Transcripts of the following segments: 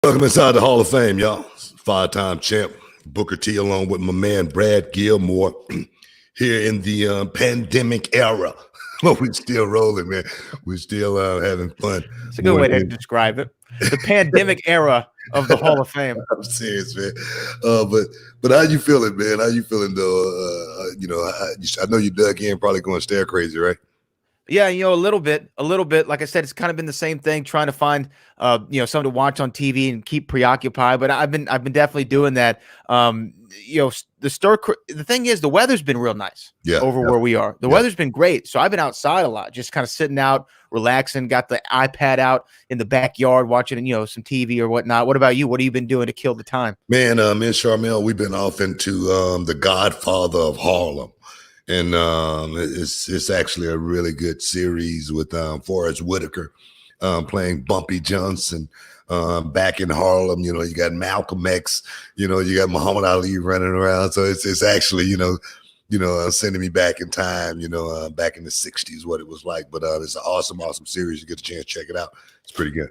Welcome inside the Hall of Fame, y'all. 5-time champ Booker T, along with my man Brad Gilmore, here in the pandemic era. But we're still rolling, man. We're still having fun. It's a good way to describe it. The pandemic era of the Hall of Fame. I'm serious, man. But how you feeling, man? How you feeling, though? I know you dug in, probably going stare crazy, right? Yeah, a little bit. Like I said, it's kind of been the same thing, trying to find, something to watch on TV and keep preoccupied. But I've been definitely doing that. The thing is, the weather's been real nice where we are. The weather's been great. So I've been outside a lot, just kind of sitting out, relaxing, got the iPad out in the backyard, watching, some TV or whatnot. What about you? What have you been doing to kill the time? Man, me and Charmel, we've been off into The Godfather of Harlem. And it's actually a really good series with Forrest Whitaker playing Bumpy Johnson back in Harlem. You got Malcolm X, you got Muhammad Ali running around. So it's actually, sending me back in time, back in the 60s, what it was like. But it's an awesome series. You get a chance to check it out. It's pretty good.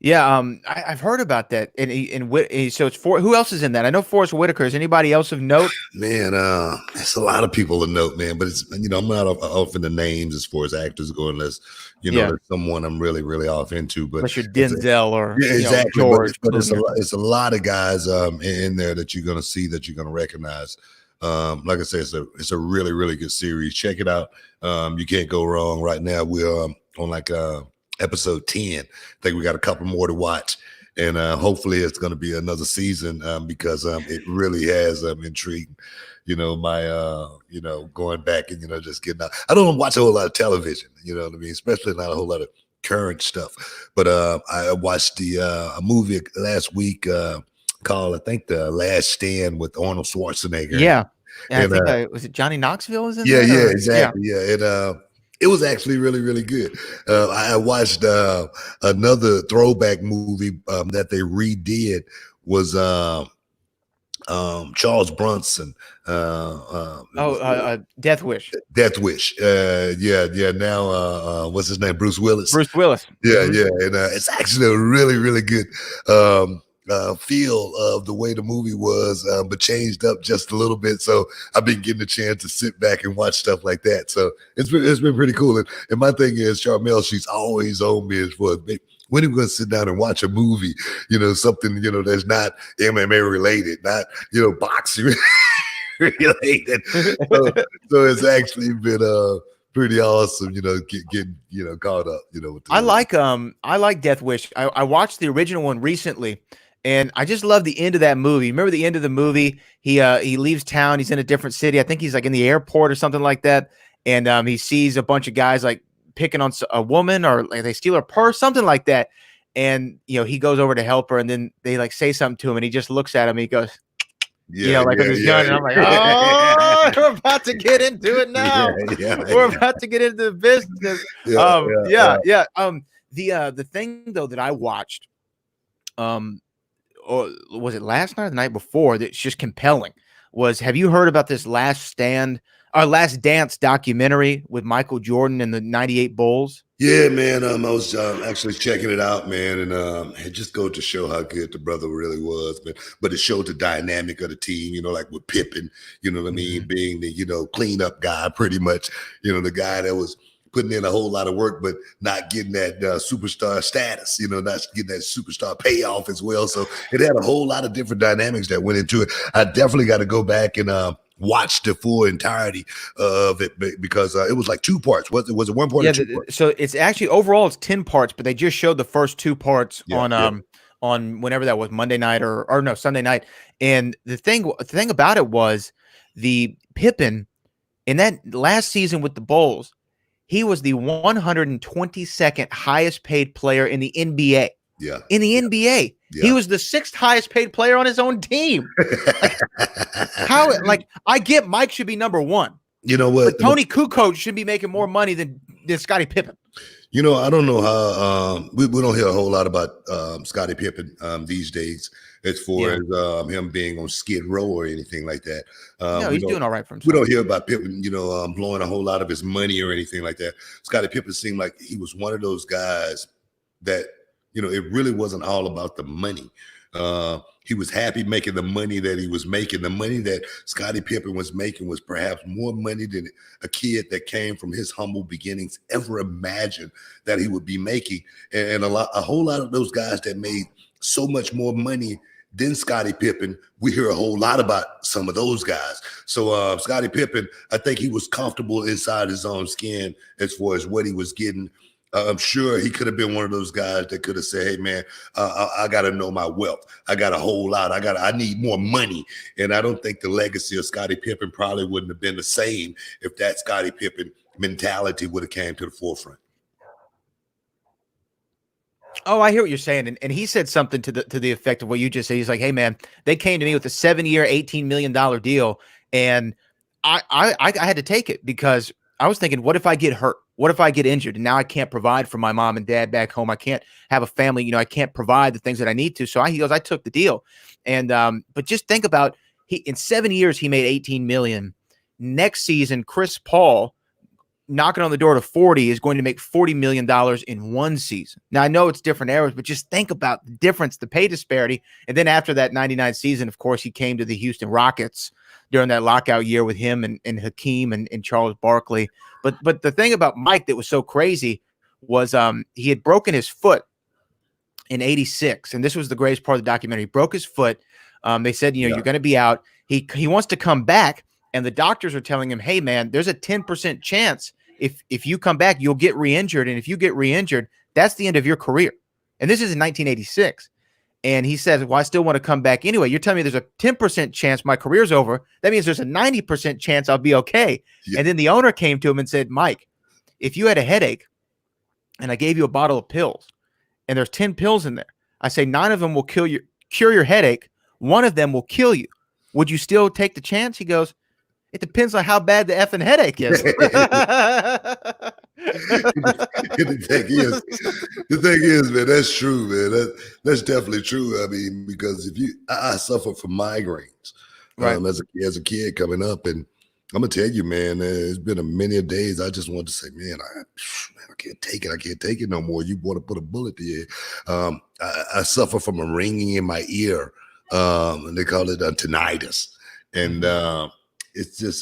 Yeah, I've heard about that. And so it's who else is in that? I know Forrest Whitaker. Is anybody else of note? Man, it's a lot of people of note, man. But it's I'm not off in the names as far as actors go, unless there's someone I'm really, really off into. But unless you're Denzel or exactly. George. But it's a lot of guys in there that you're gonna see, that you're gonna recognize. Like I said, it's a really, really good series. Check it out. You can't go wrong. Right now we're on episode 10. I think we got a couple more to watch, and hopefully it's going to be another season because it really has intrigued my going back and just getting out. I don't watch a whole lot of television, you know what I mean, especially not a whole lot of current stuff, but I watched a movie last week called, I think, The Last Stand with Arnold Schwarzenegger. I think was it Johnny Knoxville is in there? Yeah, exactly. And it was actually really, really good. I watched another throwback movie that they redid, was Charles Bronson. Death Wish. Death Wish. Now, what's his name? Bruce Willis. Yeah. And it's actually a really, really good feel of the way the movie was, but changed up just a little bit. So I've been getting a chance to sit back and watch stuff like that. So it's been pretty cool. And my thing is, Charmel, she's always on me as far as, when are we going to sit down and watch a movie, something, that's not MMA related, not, boxing related. So it's actually been pretty awesome, getting caught up, with I like Death Wish. I watched the original one recently, and I just love the end of that movie. Remember the end of the movie? He leaves town. He's in a different city. I think he's like in the airport or something like that. And he sees a bunch of guys like picking on a woman, or like they steal her purse, something like that. And, he goes over to help her, and then they like say something to him, and he just looks at him. And he goes, with his gun. And I'm like, oh, we're about to get into it now. We're about to get into the business. The thing though that I watched, or was it last night or the night before, that's just compelling, was, have you heard about this Last Dance documentary with Michael Jordan and the '98 Bulls? Yeah, man. I was actually checking it out, man, and it just goes to show how good the brother really was. But it showed the dynamic of the team, like with Pippen, you know what I mean, being the cleanup guy, pretty much, the guy that was putting in a whole lot of work, but not getting that superstar status, not getting that superstar payoff as well. So it had a whole lot of different dynamics that went into it. I definitely got to go back and watch the full entirety of it, because it was like 2 parts. Was it 1 part? Yeah, so it's actually overall it's 10 parts, but they just showed the first 2 parts on whenever that was, Monday night or no, Sunday night. And the thing about it was, the Pippen in that last season with the Bulls, he was the 122nd highest paid player in the NBA. Yeah. In the NBA. Yeah. He was the 6th highest paid player on his own team. I get Mike should be number 1. You know what? But Tony Kukoc should be making more money than Scottie Pippen. I don't know how we don't hear a whole lot about Scottie Pippen these days, as far as him being on Skid Row or anything like that. No, he's doing all right for himself. We don't hear about Pippen, blowing a whole lot of his money or anything like that. Scottie Pippen seemed like he was one of those guys that, it really wasn't all about the money. He was happy making the money that he was making. The money that Scottie Pippen was making was perhaps more money than a kid that came from his humble beginnings ever imagined that he would be making. And a whole lot of those guys that made so much more money than Scottie Pippen, we hear a whole lot about some of those guys. So Scottie Pippen, I think he was comfortable inside his own skin as far as what he was getting. I'm sure he could have been one of those guys that could have said, "Hey, man, I got to know my wealth. I got a whole lot. I need more money." And I don't think the legacy of Scottie Pippen probably wouldn't have been the same if that Scottie Pippen mentality would have came to the forefront. Oh, I hear what you're saying, and he said something to the effect of what you just said. He's like, "Hey, man, they came to me with a 7-year, $18 million deal, and I had to take it because I was thinking, what if I get hurt? What if I get injured? And now I can't provide for my mom and dad back home. I can't have a family. I can't provide the things that I need to. So he goes, I took the deal. And but just think about in 7 years he made 18 million. Next season, Chris Paul, knocking on the door to 40, is going to make $40 million in one season. Now I know it's different eras, but just think about the difference, the pay disparity. And then after that 99 season, of course, he came to the Houston Rockets during that lockout year with him and Hakeem and Charles Barkley. But the thing about Mike that was so crazy was he had broken his foot in 86. And this was the greatest part of the documentary. He broke his foot. They said, you're going to be out. He wants to come back. And the doctors are telling him, hey, man, there's a 10% chance if you come back, you'll get re-injured. And if you get re-injured, that's the end of your career. And this is in 1986. And he says, well, I still want to come back anyway. You're telling me there's a 10% chance my career's over. That means there's a 90% chance I'll be okay. Yeah. And then the owner came to him and said, Mike, if you had a headache and I gave you a bottle of pills and there's 10 pills in there, I say 9 of them will cure your headache. 1 of them will kill you. Would you still take the chance? He goes, it depends on how bad the effing headache is. The thing is, man, that's true, man. That's definitely true. I mean, because I suffer from migraines, right? As a kid coming up, and I'm gonna tell you, man, it's been many days. I just want to say, man, I can't take it. I can't take it no more. You want to put a bullet there? I suffer from a ringing in my ear, and they call it tinnitus, and it's just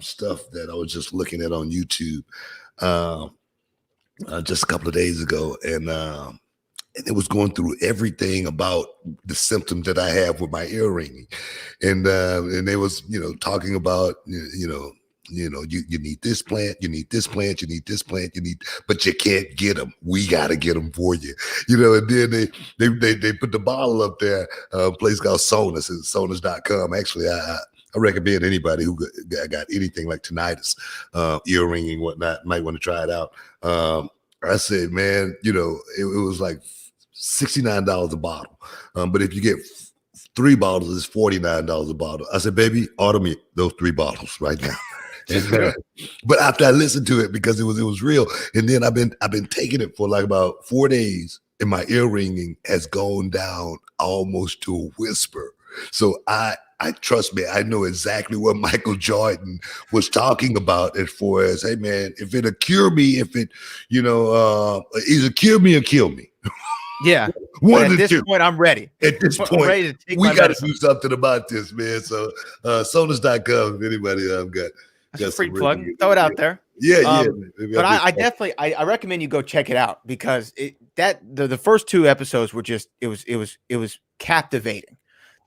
stuff that I was just looking at on YouTube just a couple of days ago, and it was going through everything about the symptoms that I have with my ear ringing, and they was talking about you need this plant, you need this plant, you need this plant, but you can't get them. We got to get them for you, And then they put the bottle up there, a place called Sonus, it's sonus.com. Actually, I recommend anybody who got anything like tinnitus, ear ringing, whatnot, might want to try it out. I said, man, it was like $69 a bottle. But if you get 3 bottles, it's $49 a bottle. I said, baby, order me those 3 bottles right now. But after I listened to it, because it was real, and then I've been taking it for like about 4 days, and my ear ringing has gone down almost to a whisper. So I trust me, I know exactly what Michael Jordan was talking about as far as, hey man, if it'll cure me, if it, either cure me or kill me. Yeah. At this point, I'm ready. At this point, ready to take we got to do something about this, man. So sonus.com, if anybody got that's a free plug. Throw it out there. Yeah. But I definitely I recommend you go check it out, because the first 2 episodes were just it was captivating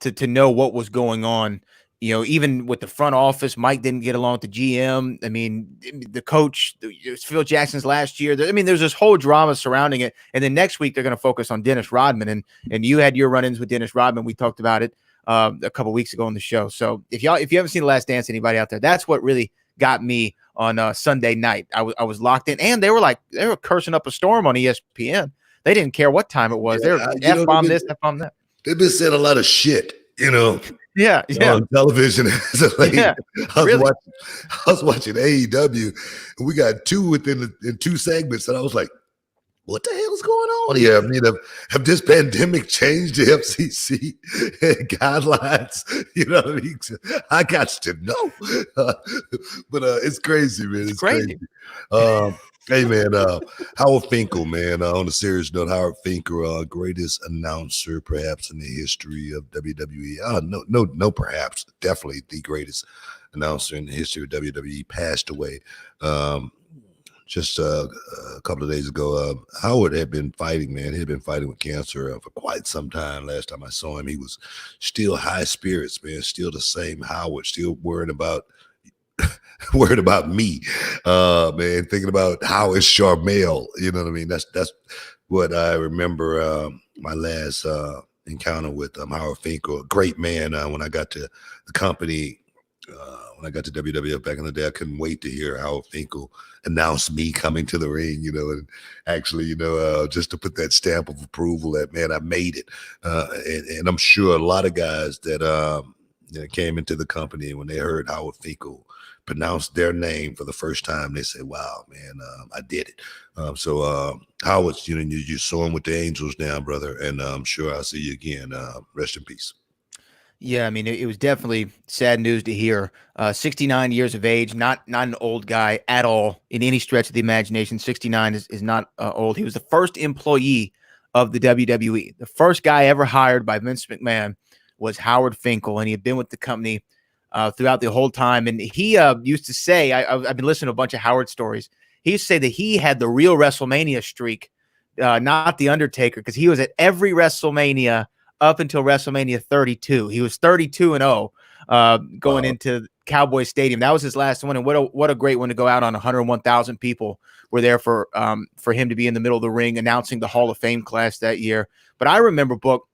to know what was going on. Even with the front office, Mike didn't get along with the GM. I mean, the coach, Phil Jackson's last year. There's this whole drama surrounding it. And then next week, they're going to focus on Dennis Rodman. And you had your run-ins with Dennis Rodman. We talked about it a couple of weeks ago on the show. So if you haven't seen The Last Dance, anybody out there, that's what really got me on Sunday night. I was locked in, and they were cursing up a storm on ESPN. They didn't care what time it was. They were F-bomb this, F-bomb that. They've been saying a lot of shit, Yeah. On television. I was watching AEW, and we got 2 in 2 segments, and I was like, what the hell's going on here? I mean, have this pandemic changed the FCC guidelines? What I mean? I got to know. But it's crazy, man. It's crazy. Hey man, Howard Finkel, man. On a serious note, Howard Finkel, greatest announcer perhaps in the history of WWE. No, perhaps, definitely the greatest announcer in the history of WWE. Passed away just a couple of days ago. Howard had been fighting, man. He had been fighting with cancer for quite some time. Last time I saw him, he was still high spirits, man. Still the same Howard. Still worried about me, man, thinking about how is Charmel, you know what I mean? That's what I remember. My last encounter with Howard Finkel, a great man. When I got to the company, when I got to WWF back in the day, I couldn't wait to hear Howard Finkel announce me coming to the ring, and actually, just to put that stamp of approval that, man, I made it. And I'm sure a lot of guys that came into the company, when they heard Howard Finkel pronounce their name for the first time, they said, wow, man, I did it. So Howard, you saw him with the Angels now, brother, and I'm sure I'll see you again. Rest in peace. Yeah, I mean, it was definitely sad news to hear. 69 years of age, not an old guy at all in any stretch of the imagination. 69 is not old. He was the first employee of the WWE. The first guy ever hired by Vince McMahon was Howard Finkel, and he had been with the company throughout the whole time. And he used to say, I've been listening to a bunch of Howard stories. He used to say that he had the real WrestleMania streak, not the Undertaker, because he was at every WrestleMania up until WrestleMania 32. He was 32-0 going into Cowboy Stadium. That was his last one, and what a great one to go out on. 101,000 people were there for him to be in the middle of the ring announcing the Hall of Fame class that year. But I remember, Book,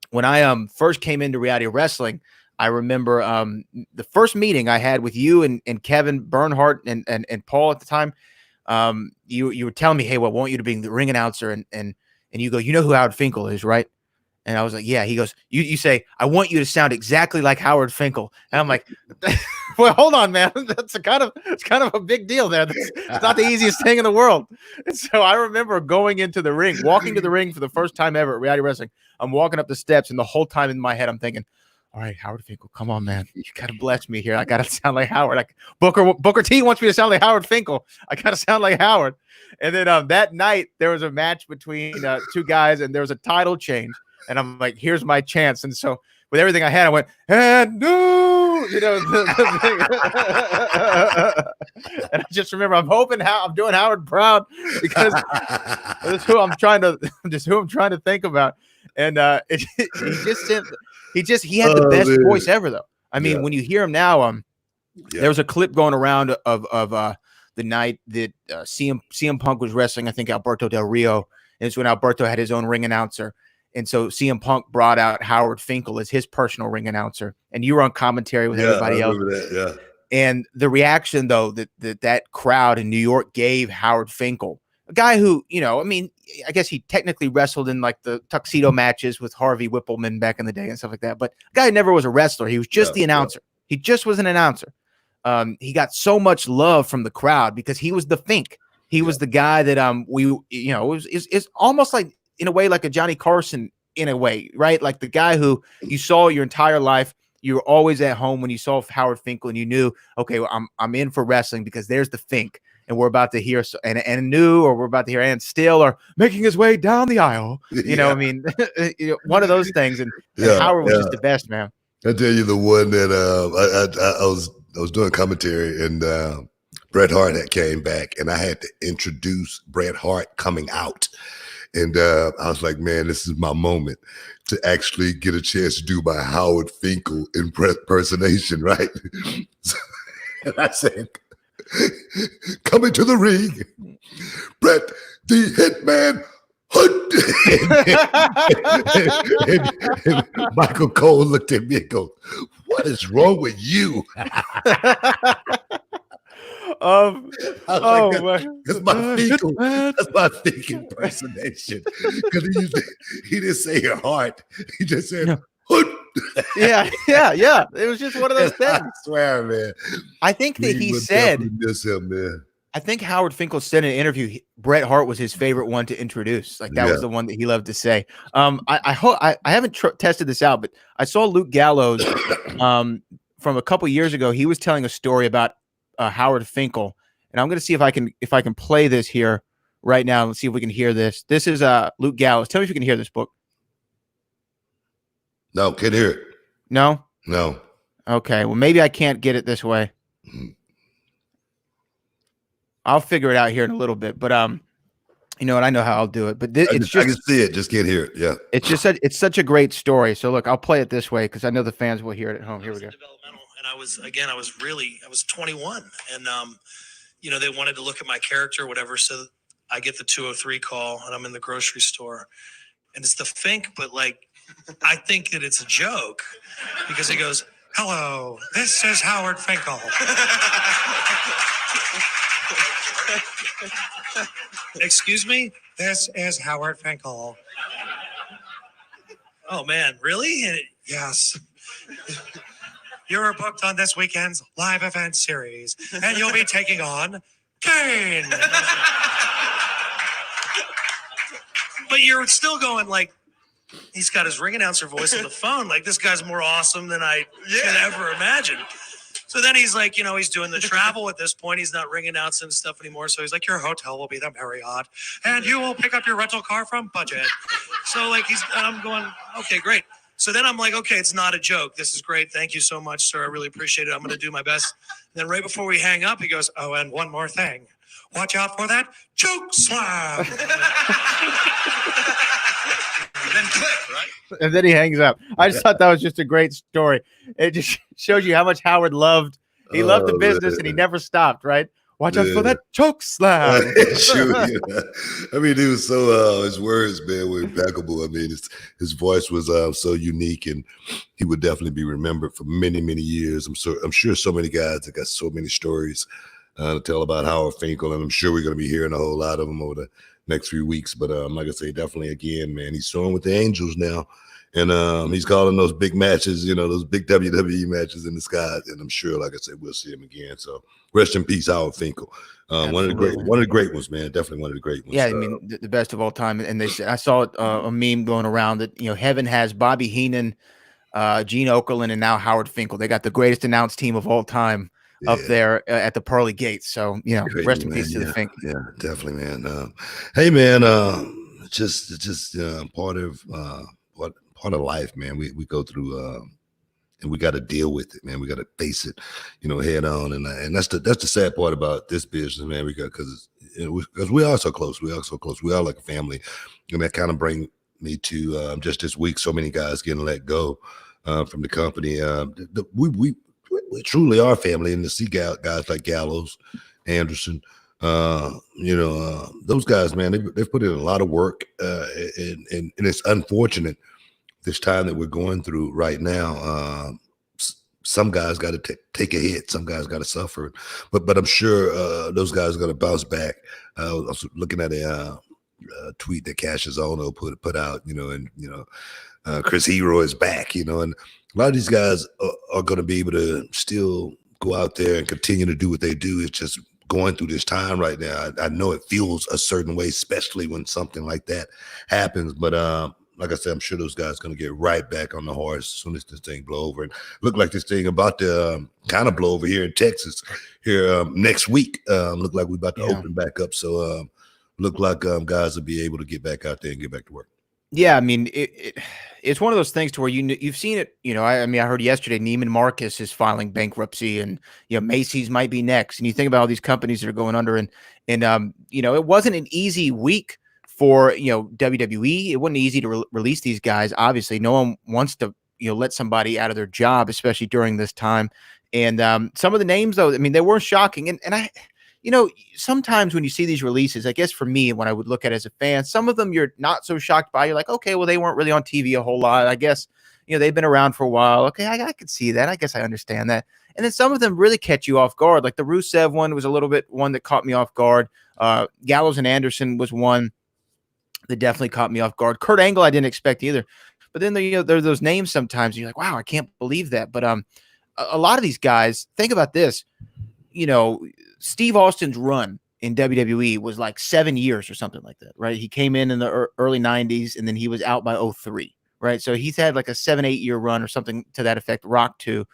when I first came into reality wrestling, I remember the first meeting I had with you and Kevin Bernhardt and Paul at the time. You were telling me, hey, well, I want you to be the ring announcer, and you go, you know who Howard Finkel is, right? And I was like, yeah. He goes, you say, I want you to sound exactly like Howard Finkel. And I'm like, well, hold on, man. It's kind of a big deal there. It's not the easiest thing in the world. And so I remember walking to the ring for the first time ever at reality wrestling. I'm walking up the steps, and the whole time in my head, I'm thinking, all right, Howard Finkel, come on, man. You got to bless me here. I got to sound like Howard. Like Booker T wants me to sound like Howard Finkel. I got to sound like Howard. And then that night, there was a match between two guys, and there was a title change. And I'm like, here's my chance. And so with everything I had, I went, and no, and I just remember I'm doing Howard proud, because that's who I'm trying to think about. And he had the best voice ever, though. I mean, when you hear him now, there was a clip going around of the night that CM Punk was wrestling, I think, Alberto Del Rio. And it's when Alberto had his own ring announcer. And so CM Punk brought out Howard Finkel as his personal ring announcer, and you were on commentary with everybody else. That, And the reaction, though, that crowd in New York gave Howard Finkel, a guy who, I mean, I guess he technically wrestled in like the tuxedo matches with Harvey Whippleman back in the day and stuff like that. But the guy never was a wrestler. He was just the announcer. He just was an announcer. He got so much love from the crowd because he was the Fink. He was the guy that it's almost like, in a way, like a Johnny Carson, in a way, right? Like the guy who you saw your entire life. You were always at home when you saw Howard Finkel, and you knew, okay, well, I'm in for wrestling because there's the Fink, and we're about to hear we're about to hear and still are making his way down the aisle. I mean, one of those things. And Howard was just the best, man. I tell you the one that I was doing commentary, and Bret Hart had came back, and I had to introduce Bret Hart coming out. And I was like, man, this is my moment to actually get a chance to do my Howard Finkel impersonation, right? And I said, coming to the ring, Bret, the Hitman Hunt. and Michael Cole looked at me and goes, what is wrong with you? That's my Finkel. That's my Finkel impersonation. Because he didn't say your heart. He just said, yeah. It was just one of those things. I swear, man. I think that he said, miss him, man. I think Howard Finkel said in an interview, Bret Hart was his favorite one to introduce. Like that was the one that he loved to say. I haven't tested this out, but I saw Luke Gallows from a couple years ago. He was telling a story about Howard Finkel, And I'm going to see if I can play this here right now. Let's see if we can hear this. This is Luke Gallows. Tell me if you can hear this book. No, can't hear it. No? No. Okay. Well, maybe I can't get it this way. I'll figure it out here in a little bit. But you know what? I know how I'll do it. But I can see it, just can't hear it. Yeah. It's such a great story. So look, I'll play it this way because I know the fans will hear it at home. Here we go. And I was 21, and you know, they wanted to look at my character or whatever. So I get the 203 call, and I'm in the grocery store, and it's the Fink, but like, I think that it's a joke because he goes, "Hello, this is Howard Finkel." Excuse me? This is Howard Finkel. Oh man, really? Yes. You're booked on this weekend's live event series, and you'll be taking on Kane. But you're still going like, he's got his ring announcer voice on the phone. Like, this guy's more awesome than I could ever imagine. So then he's like, you know, he's doing the travel at this point. He's not ring announcing stuff anymore. So he's like, your hotel will be the Marriott, and you will pick up your rental car from Budget. So like, I'm going, okay, great. So then I'm like, okay, it's not a joke. This is great. Thank you so much, sir. I really appreciate it. I'm going to do my best. And then right before we hang up, he goes, oh, and one more thing. Watch out for that choke slam. And then click, right? And then he hangs up. I just thought that was just a great story. It just shows you how much Howard loved. He loved the business, and he never stopped, right? Watch out for that choke slam. Sure, yeah. I mean, he was so his words, man, were impeccable. I mean, his voice was so unique, and he would definitely be remembered for many, many years. I'm sure so many guys that got so many stories to tell about Howard Finkel, and I'm sure we're going to be hearing a whole lot of them over the next few weeks. But like I say, definitely again, man, he's touring with the Angels now, and he's calling those big matches, you know, those big WWE matches in the sky. And I'm sure, like I said, we'll see him again. So rest in peace, Howard Finkel. One of the great ones, man. Definitely one of the great ones. Yeah, I mean, the best of all time. And I saw a meme going around that, you know, heaven has Bobby Heenan, Gene Okerlund, and now Howard Finkel. They got the greatest announced team of all time up there at the pearly gates. So, you know, Great, rest in man. peace to the Fink. Yeah, definitely, man. Hey, man, just part of life, man. We go through, and we got to deal with it, man. We got to face it, you know, head on. And that's the sad part about this business, man. Because we are so close. We are so close. We are like a family, and that kind of bring me to just this week. So many guys getting let go from the company. We truly are family, and to see guys like Gallows, Anderson, you know, those guys, man, they've put in a lot of work, and it's unfortunate this time that we're going through right now. Some guys got to take a hit, some guys got to suffer, but I'm sure those guys are going to bounce back. I was looking at a tweet that Cassius Ono put out, you know, and you know, Chris Hero is back, you know, and a lot of these guys are going to be able to still go out there and continue to do what they do. It's just going through this time right now. I know it feels a certain way, especially when something like that happens. But like I said, I'm sure those guys are going to get right back on the horse as soon as this thing blow over. And look like this thing about to kind of blow over here in Texas here next week. Look like we're about to open back up. So look like guys will be able to get back out there and get back to work. Yeah, I mean, it's one of those things to where you've seen it. You know, I mean, I heard yesterday Neiman Marcus is filing bankruptcy, and you know, Macy's might be next. And you think about all these companies that are going under, and you know, it wasn't an easy week for, you know, WWE. It wasn't easy to release these guys. Obviously, no one wants to, you know, let somebody out of their job, especially during this time. And some of the names, though, I mean, they were shocking. And I, you know, sometimes when you see these releases, I guess for me, when I would look at it as a fan, some of them you're not so shocked by. You're like, okay, well, they weren't really on TV a whole lot. I guess, you know, they've been around for a while. Okay, I could see that. I guess I understand that. And then some of them really catch you off guard. Like the Rusev one was a little bit one that caught me off guard. Gallows and Anderson was one that definitely caught me off guard. Kurt Angle, I didn't expect either. But then there are those names sometimes. And you're like, wow, I can't believe that. But a lot of these guys, think about this. You know, Steve Austin's run in WWE was like 7 years or something like that, right? He came in the early 90s, and then he was out by 03, right? So he's had like a 7-8 year run or something to that effect. Rock too.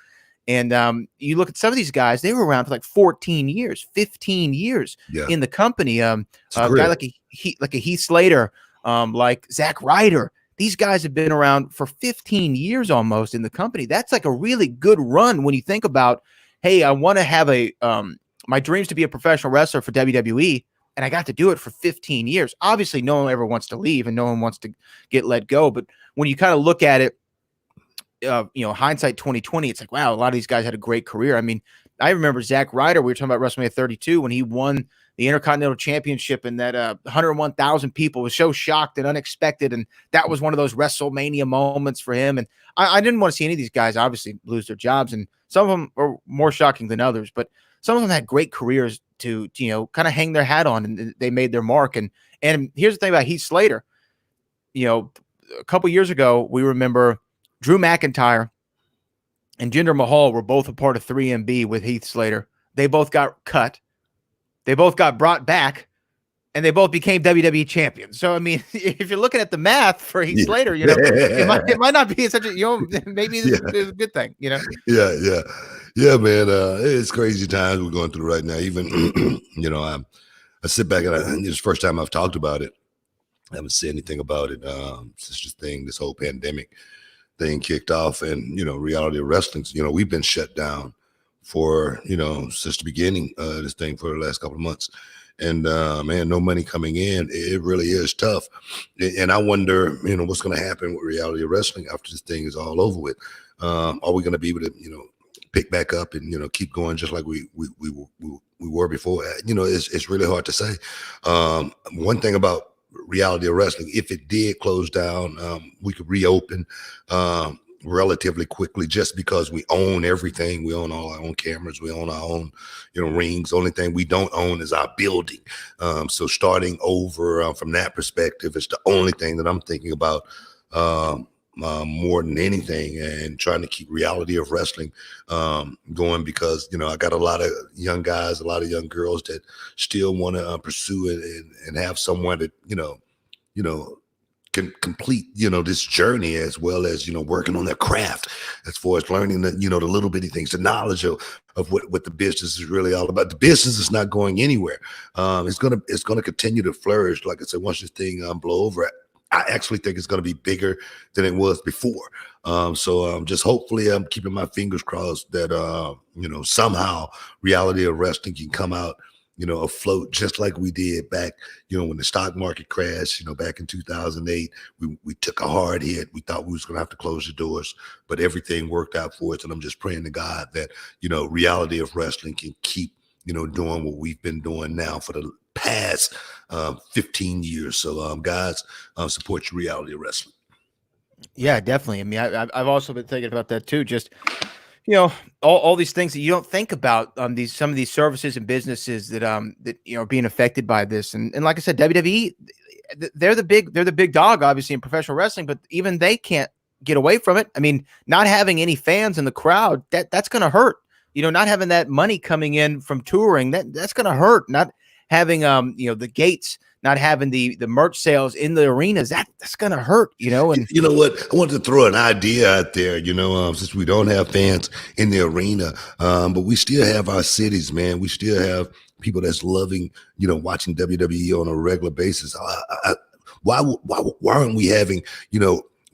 And you look at some of these guys; they were around for like 14 years, 15 years in the company. A guy like a Heath Slater, like Zack Ryder. These guys have been around for 15 years almost in the company. That's like a really good run when you think about, hey, I want to have my dreams to be a professional wrestler for WWE, and I got to do it for 15 years. Obviously, no one ever wants to leave and no one wants to get let go. But when you kind of look at it, hindsight 2020, it's like, wow, a lot of these guys had a great career. I mean, I remember Zack Ryder. We were talking about WrestleMania 32 when he won the Intercontinental Championship, and that 101,000 people was so shocked and unexpected. And that was one of those WrestleMania moments for him. And I didn't want to see any of these guys obviously lose their jobs. And some of them are more shocking than others, but some of them had great careers to kind of hang their hat on, and they made their mark. And here's the thing about Heath Slater. A couple years ago, we remember Drew McIntyre and Jinder Mahal were both a part of 3MB with Heath Slater. They both got cut. They both got brought back, and they both became WWE champions. So, I mean, if you're looking at the math for Heath Slater, it might not be such a, maybe this is a good thing, Yeah, man. It's crazy times we're going through right now. Even, I sit back and it's the first time I've talked about it. I haven't said anything about it since this whole pandemic thing kicked off, and reality of wrestling. We've been shut down for since the beginning of this thing for the last couple of months, and man, no money coming in. It really is tough, and I wonder what's going to happen with reality of wrestling after this thing is all over with. Are we going to be able to pick back up and keep going just like we were before? It's really hard to say. One thing about reality of wrestling, if it did close down, we could reopen relatively quickly, just because we own everything. We own all our own cameras, we own our own rings. The only thing we don't own is our building. So starting over from that perspective is the only thing that I'm thinking about more than anything, and trying to keep reality of wrestling going, because I got a lot of young guys, a lot of young girls that still want to pursue it and have someone that can complete this journey, as well as working on their craft, as far as learning the the little bitty things, the knowledge of what the business is really all about. The business is not going anywhere. It's gonna continue to flourish. Like I said, once this thing blow over, I actually think it's going to be bigger than it was before. So just hopefully I'm keeping my fingers crossed that, somehow reality of wrestling can come out, afloat, just like we did back, when the stock market crashed, back in 2008. We took a hard hit. We thought we was going to have to close the doors, but everything worked out for us. And I'm just praying to God that, reality of wrestling can keep, doing what we've been doing now for the past 15 years. So guys, support your reality of wrestling. Yeah, definitely. I mean, I've also been thinking about that too. Just all these things that you don't think about, some of these services and businesses that are being affected by this. And like I said, WWE, they're the big dog, obviously, in professional wrestling, but even they can't get away from it. I mean, not having any fans in the crowd, that's going to hurt. Not having that money coming in from touring, that's going to hurt. Not having the gates, not having the merch sales in the arenas, that's going to hurt. And you know what? I want to throw an idea out there. Since we don't have fans in the arena, but we still have our cities, man. We still have people that's loving, watching WWE on a regular basis. Why aren't we having,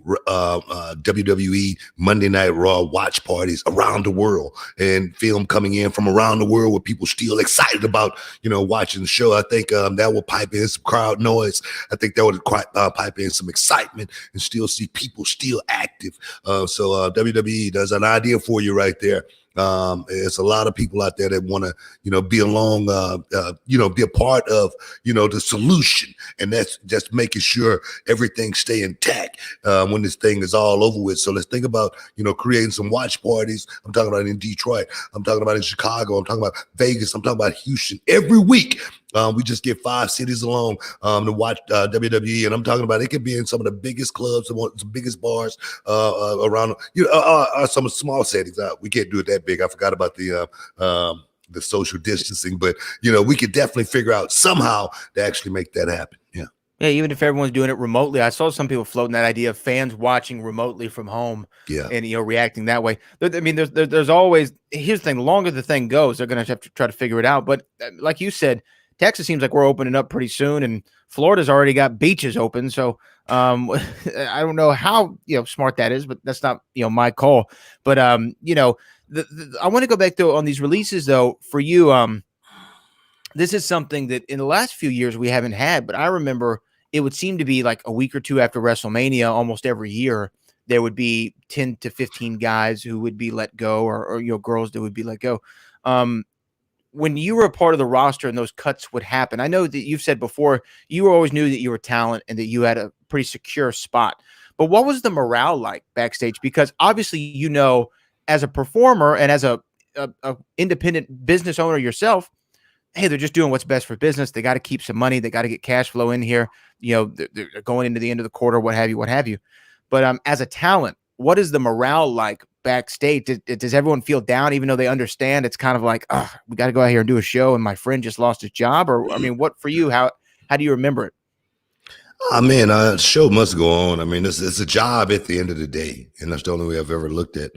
WWE Monday Night Raw watch parties around the world, and film coming in from around the world with people still excited about, watching the show? I think that will pipe in some crowd noise. I think that would pipe in some excitement, and still see people still active. So WWE, there's an idea for you right there. There's a lot of people out there that want to, be along, be a part of, the solution. And that's just making sure everything stay intact when this thing is all over with. So let's think about, creating some watch parties. I'm talking about in Detroit. I'm talking about in Chicago. I'm talking about Vegas. I'm talking about Houston. Every week, we just get 5 cities alone to watch WWE, and I'm talking about it could be in some of the biggest clubs, some biggest bars around. Some small settings. We can't do it that big. I forgot about the social distancing, but we could definitely figure out somehow to actually make that happen. Yeah. Yeah, even if everyone's doing it remotely, I saw some people floating that idea of fans watching remotely from home, Yeah. and reacting that way. I mean, there's always, here's the thing: the longer the thing goes, they're going to have to try to figure it out. But like you said, Texas seems like we're opening up pretty soon, and Florida's already got beaches open. So I don't know how smart that is, but that's not my call. But I want to go back though on these releases though for you. This is something that in the last few years we haven't had, but I remember it would seem to be like a week or two after WrestleMania, almost every year, there would be 10 to 15 guys who would be let go or girls that would be let go. When you were a part of the roster and those cuts would happen, I know that you've said before, you always knew that you were talent and that you had a pretty secure spot. But what was the morale like backstage? Because obviously, as a performer and as a independent business owner yourself, hey, they're just doing what's best for business. They got to keep some money. They got to get cash flow in here. They're going into the end of the quarter, what have you. But as a talent, what is the morale like backstage? Does everyone feel down, even though they understand it's kind of like, we got to go out here and do a show, and my friend just lost his job? Or, I mean, what for you? How do you remember it? I mean, show must go on. I mean, it's a job at the end of the day, and that's the only way I've ever looked at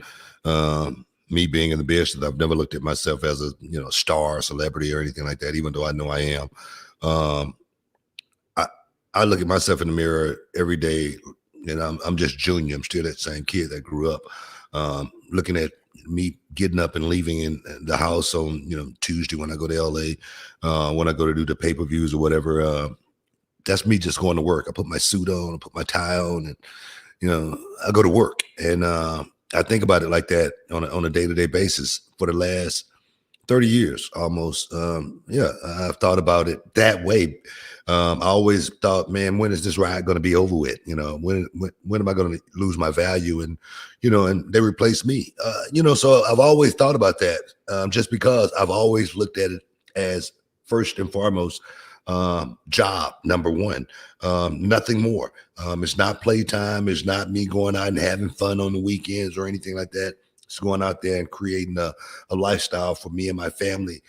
me being in the business. I've never looked at myself as a star, celebrity, or anything like that. Even though I know I am, I look at myself in the mirror every day, and I'm just Junior. I'm still that same kid that grew up. Looking at me getting up and leaving in the house on Tuesday when I go to LA, when I go to do the pay-per-views or whatever. That's me just going to work. I put my suit on, I put my tie on, and I go to work. And I think about it like that on a day-to-day basis for the last 30 years almost. I've thought about it that way. I always thought, man, when is this ride going to be over with? When am I going to lose my value? And and they replace me. So I've always thought about that. Just because I've always looked at it as first and foremost job number one, nothing more. It's not playtime. It's not me going out and having fun on the weekends or anything like that. It's going out there and creating a lifestyle for me and my family.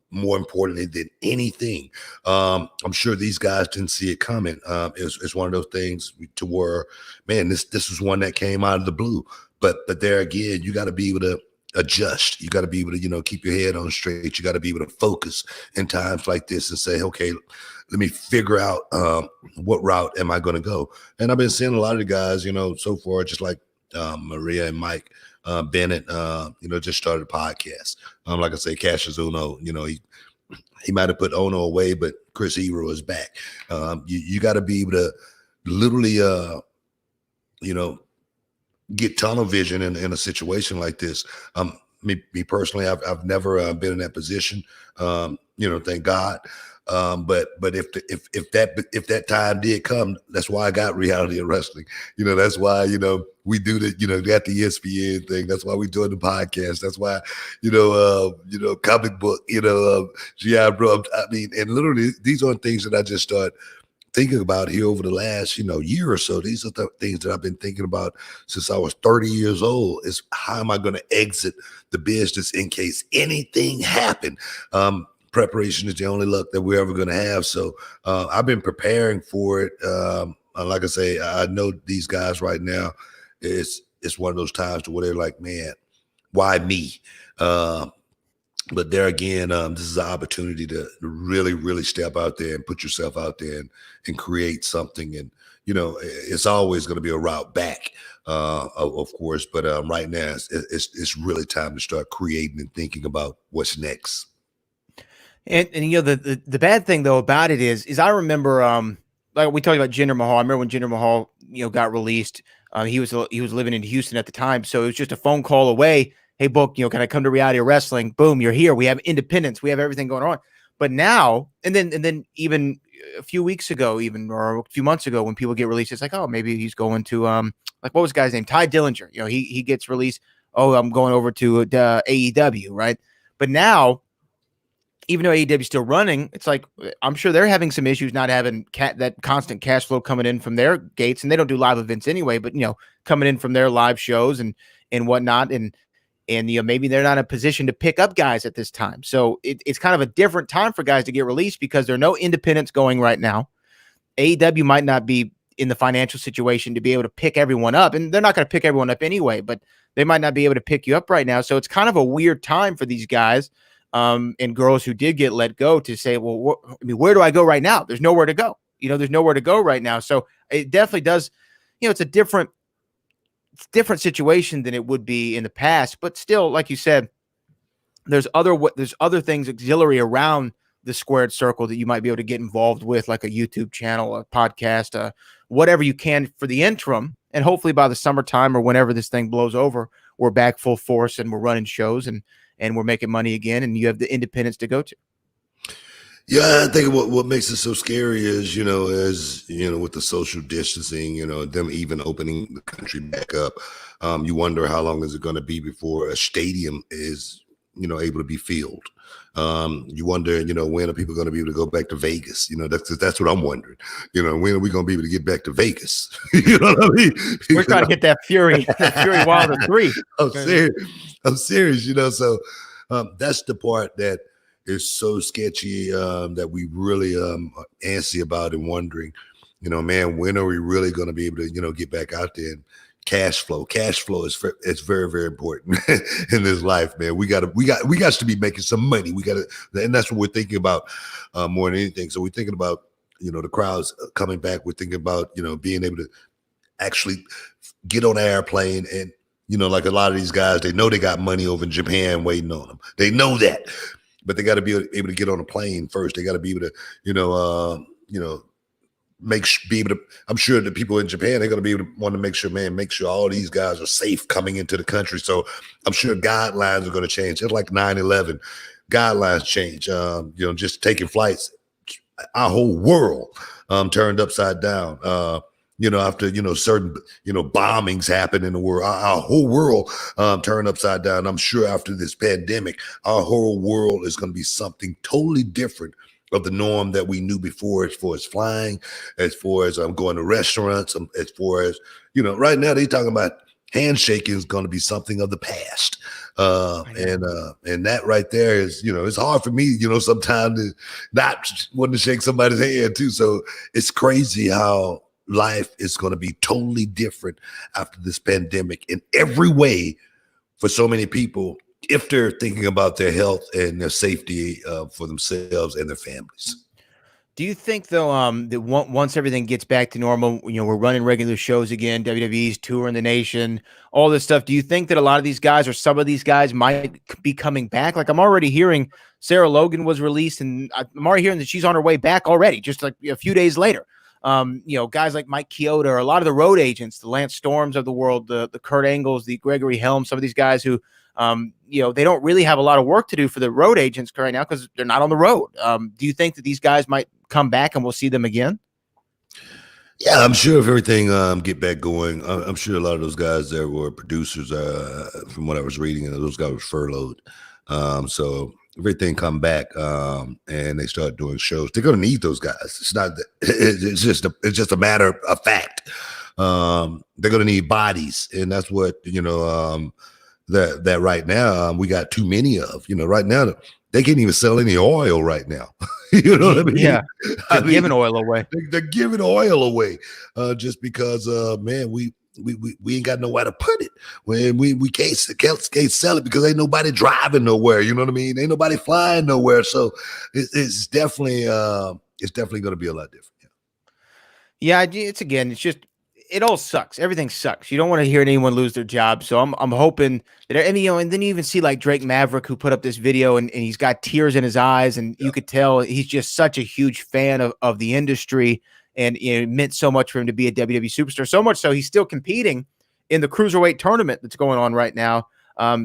More importantly than anything, I'm sure these guys didn't see it coming. It's one of those things to where, man, this was one that came out of the blue. But there again, you got to be able to adjust. You got to be able to keep your head on straight. You got to be able to focus in times like this and say, okay, let me figure out what route am I going to go. And I've been seeing a lot of the guys so far, just like Maria and Mike Bennett, just started a podcast. Like I say, Cassius Uno, he might have put Ono away, but Chris Hero is back. You got to be able to literally, get tunnel vision in a situation like this. Me personally, I've never been in that position. Thank God. But if that time did come, that's why I got Reality of Wrestling. That's why we do the got the ESPN thing. That's why we doing the podcast. That's why comic book. GI Bro. I mean, and literally these are things that I just start thinking about here over the last year or so. These are the things that I've been thinking about since I was 30 years old. Is how am I going to exit the business in case anything happened? Preparation is the only luck that we're ever going to have. So I've been preparing for it. Like I say, I know these guys right now. It's one of those times to where they're like, man, why me? But there again, this is an opportunity to really, really step out there and put yourself out there and create something. And, it's always going to be a route back, of course. But right now, it's really time to start creating and thinking about what's next. And the bad thing though about it is I remember like we talked about Jinder Mahal. I remember when Jinder Mahal got released. He was living in Houston at the time, so it was just a phone call away. Hey, Book, can I come to Reality of Wrestling? Boom, you're here. We have independence. We have everything going on. But now, and then even a few weeks ago, or a few months ago, when people get released, it's like, oh, maybe he's going to like what was the guy's name? Ty Dillinger. He gets released. Oh, I'm going over to AEW, right? But now, even though AEW is still running, it's like I'm sure they're having some issues not having that constant cash flow coming in from their gates, and they don't do live events anyway. But coming in from their live shows and whatnot, and maybe they're not in a position to pick up guys at this time. So it's kind of a different time for guys to get released because there are no independents going right now. AEW might not be in the financial situation to be able to pick everyone up, and they're not going to pick everyone up anyway, but they might not be able to pick you up right now. So it's kind of a weird time for these guys and girls who did get let go to say, well, where do I go right now? There's nowhere to go. There's nowhere to go right now. So it definitely does, it's a different situation than it would be in the past, but still, like you said, there's other things auxiliary around the squared circle that you might be able to get involved with, like a YouTube channel, a podcast, whatever you can for the interim. And hopefully by the summertime or whenever this thing blows over, we're back full force and we're running shows and we're making money again, and you have the independence to go to. Yeah, I think what makes it so scary is, with the social distancing, them even opening the country back up. You wonder how long is it going to be before a stadium is, able to be filled. You wonder, when are people going to be able to go back to Vegas? That's what I'm wondering. When are we going to be able to get back to Vegas? You know what I mean? We're trying to get that Fury Wilder 3. I'm serious, so that's the part that is so sketchy that we really are antsy about and wondering, man, when are we really going to be able to, get back out there? And cash flow is it's very, very important in this life, man. We got to be making some money. And that's what we're thinking about more than anything. So we're thinking about, the crowds coming back. We're thinking about, being able to actually get on an airplane and, like a lot of these guys, they know they got money over in Japan waiting on them. They know that, but they got to be able to get on a plane first. They got to be able to, I'm sure the people in Japan, they're going to be able to want to make sure all these guys are safe coming into the country. So I'm sure guidelines are going to change. It's like 9/11 guidelines change, just taking flights. Our whole world turned upside down. After, certain, bombings happen in the world, our whole world turned upside down. I'm sure after this pandemic, our whole world is going to be something totally different of the norm that we knew before, as far as flying, as far as going to restaurants, as far as, right now they talking about handshaking is going to be something of the past. And that right there is, it's hard for me, sometimes to not want to shake somebody's hand too. So it's crazy how life is going to be totally different after this pandemic in every way for so many people, if they're thinking about their health and their safety for themselves and their families. Do you think, though, that once everything gets back to normal, we're running regular shows again, WWE's touring the nation, all this stuff, do you think that a lot of these guys or some of these guys might be coming back? Like, I'm already hearing Sarah Logan was released, and I'm already hearing that she's on her way back already, just like a few days later. Guys like Mike Chioda, or a lot of the road agents, the Lance Storms of the world, the Kurt Angles, the Gregory Helm, some of these guys who, they don't really have a lot of work to do for the road agents right now because they're not on the road. Do you think that these guys might come back and we'll see them again? Yeah, I'm sure if everything get back going, I'm sure a lot of those guys that were producers, from what I was reading, those guys were furloughed. So everything come back and they start doing shows, they're going to need those guys. It's not that, it's just a matter of fact. They're going to need bodies, and that's what that right now we got too many of. Right now they can't even sell any oil right now. You know what I mean? Yeah, they're giving oil away. They're giving oil away just because man, we ain't got nowhere to put it. When we can't sell it because ain't nobody driving nowhere. You know what I mean? Ain't nobody flying nowhere. So it's definitely going to be a lot different. Yeah, it's just, it all sucks. Everything sucks. You don't want to hear anyone lose their job. So I'm hoping that, and then you even see like Drake Maverick, who put up this video and he's got tears in his eyes, and you could tell he's just such a huge fan of the industry. And it meant so much for him to be a WWE superstar, so much so he's still competing in the cruiserweight tournament that's going on right now.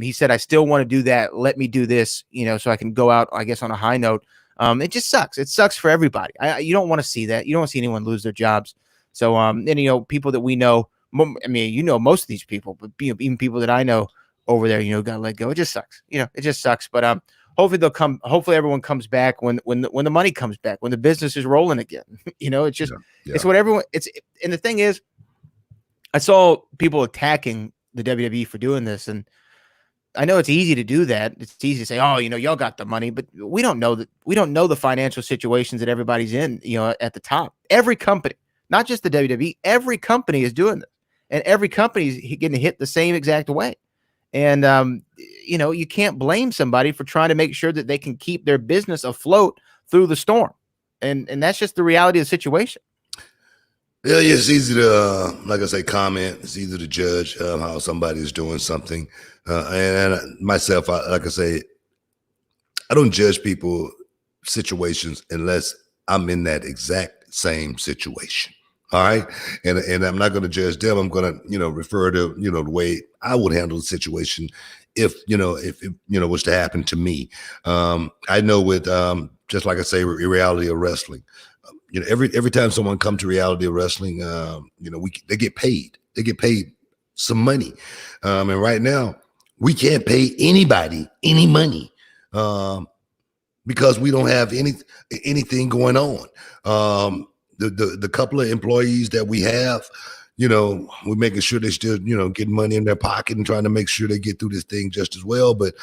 He said, I still want to do that. Let me do this, so I can go out, I guess, on a high note. It just sucks. It sucks for everybody. You don't want to see that. You don't want to see anyone lose their jobs. So, and, people that we know, most of these people, but even people that I know over there, got to let go. It just sucks. It just sucks. But hopefully they'll come. Hopefully everyone comes back when the money comes back, when the business is rolling again. It's just it's what everyone. And the thing is, I saw people attacking the WWE for doing this, and I know it's easy to do that. It's easy to say, oh, y'all got the money, but we don't know that. We don't know the financial situations that everybody's in, at the top. Every company, not just the WWE, every company is doing this, and every company is getting hit the same exact way. And, you can't blame somebody for trying to make sure that they can keep their business afloat through the storm. And that's just the reality of the situation. Yeah, it's easy to, like I say, comment. It's easy to judge how somebody is doing something. And myself, like I say, I don't judge people situations unless I'm in that exact same situation. All right. And I'm not going to judge them. I'm going to, refer to, the way I would handle the situation if it was to happen to me. I know with, just like I say, reality of wrestling, every time someone comes to reality of wrestling, they get paid. They get paid some money. And right now we can't pay anybody any money because we don't have anything going on. The couple of employees that we have, we're making sure they still, getting money in their pocket and trying to make sure they get through this thing just as well. But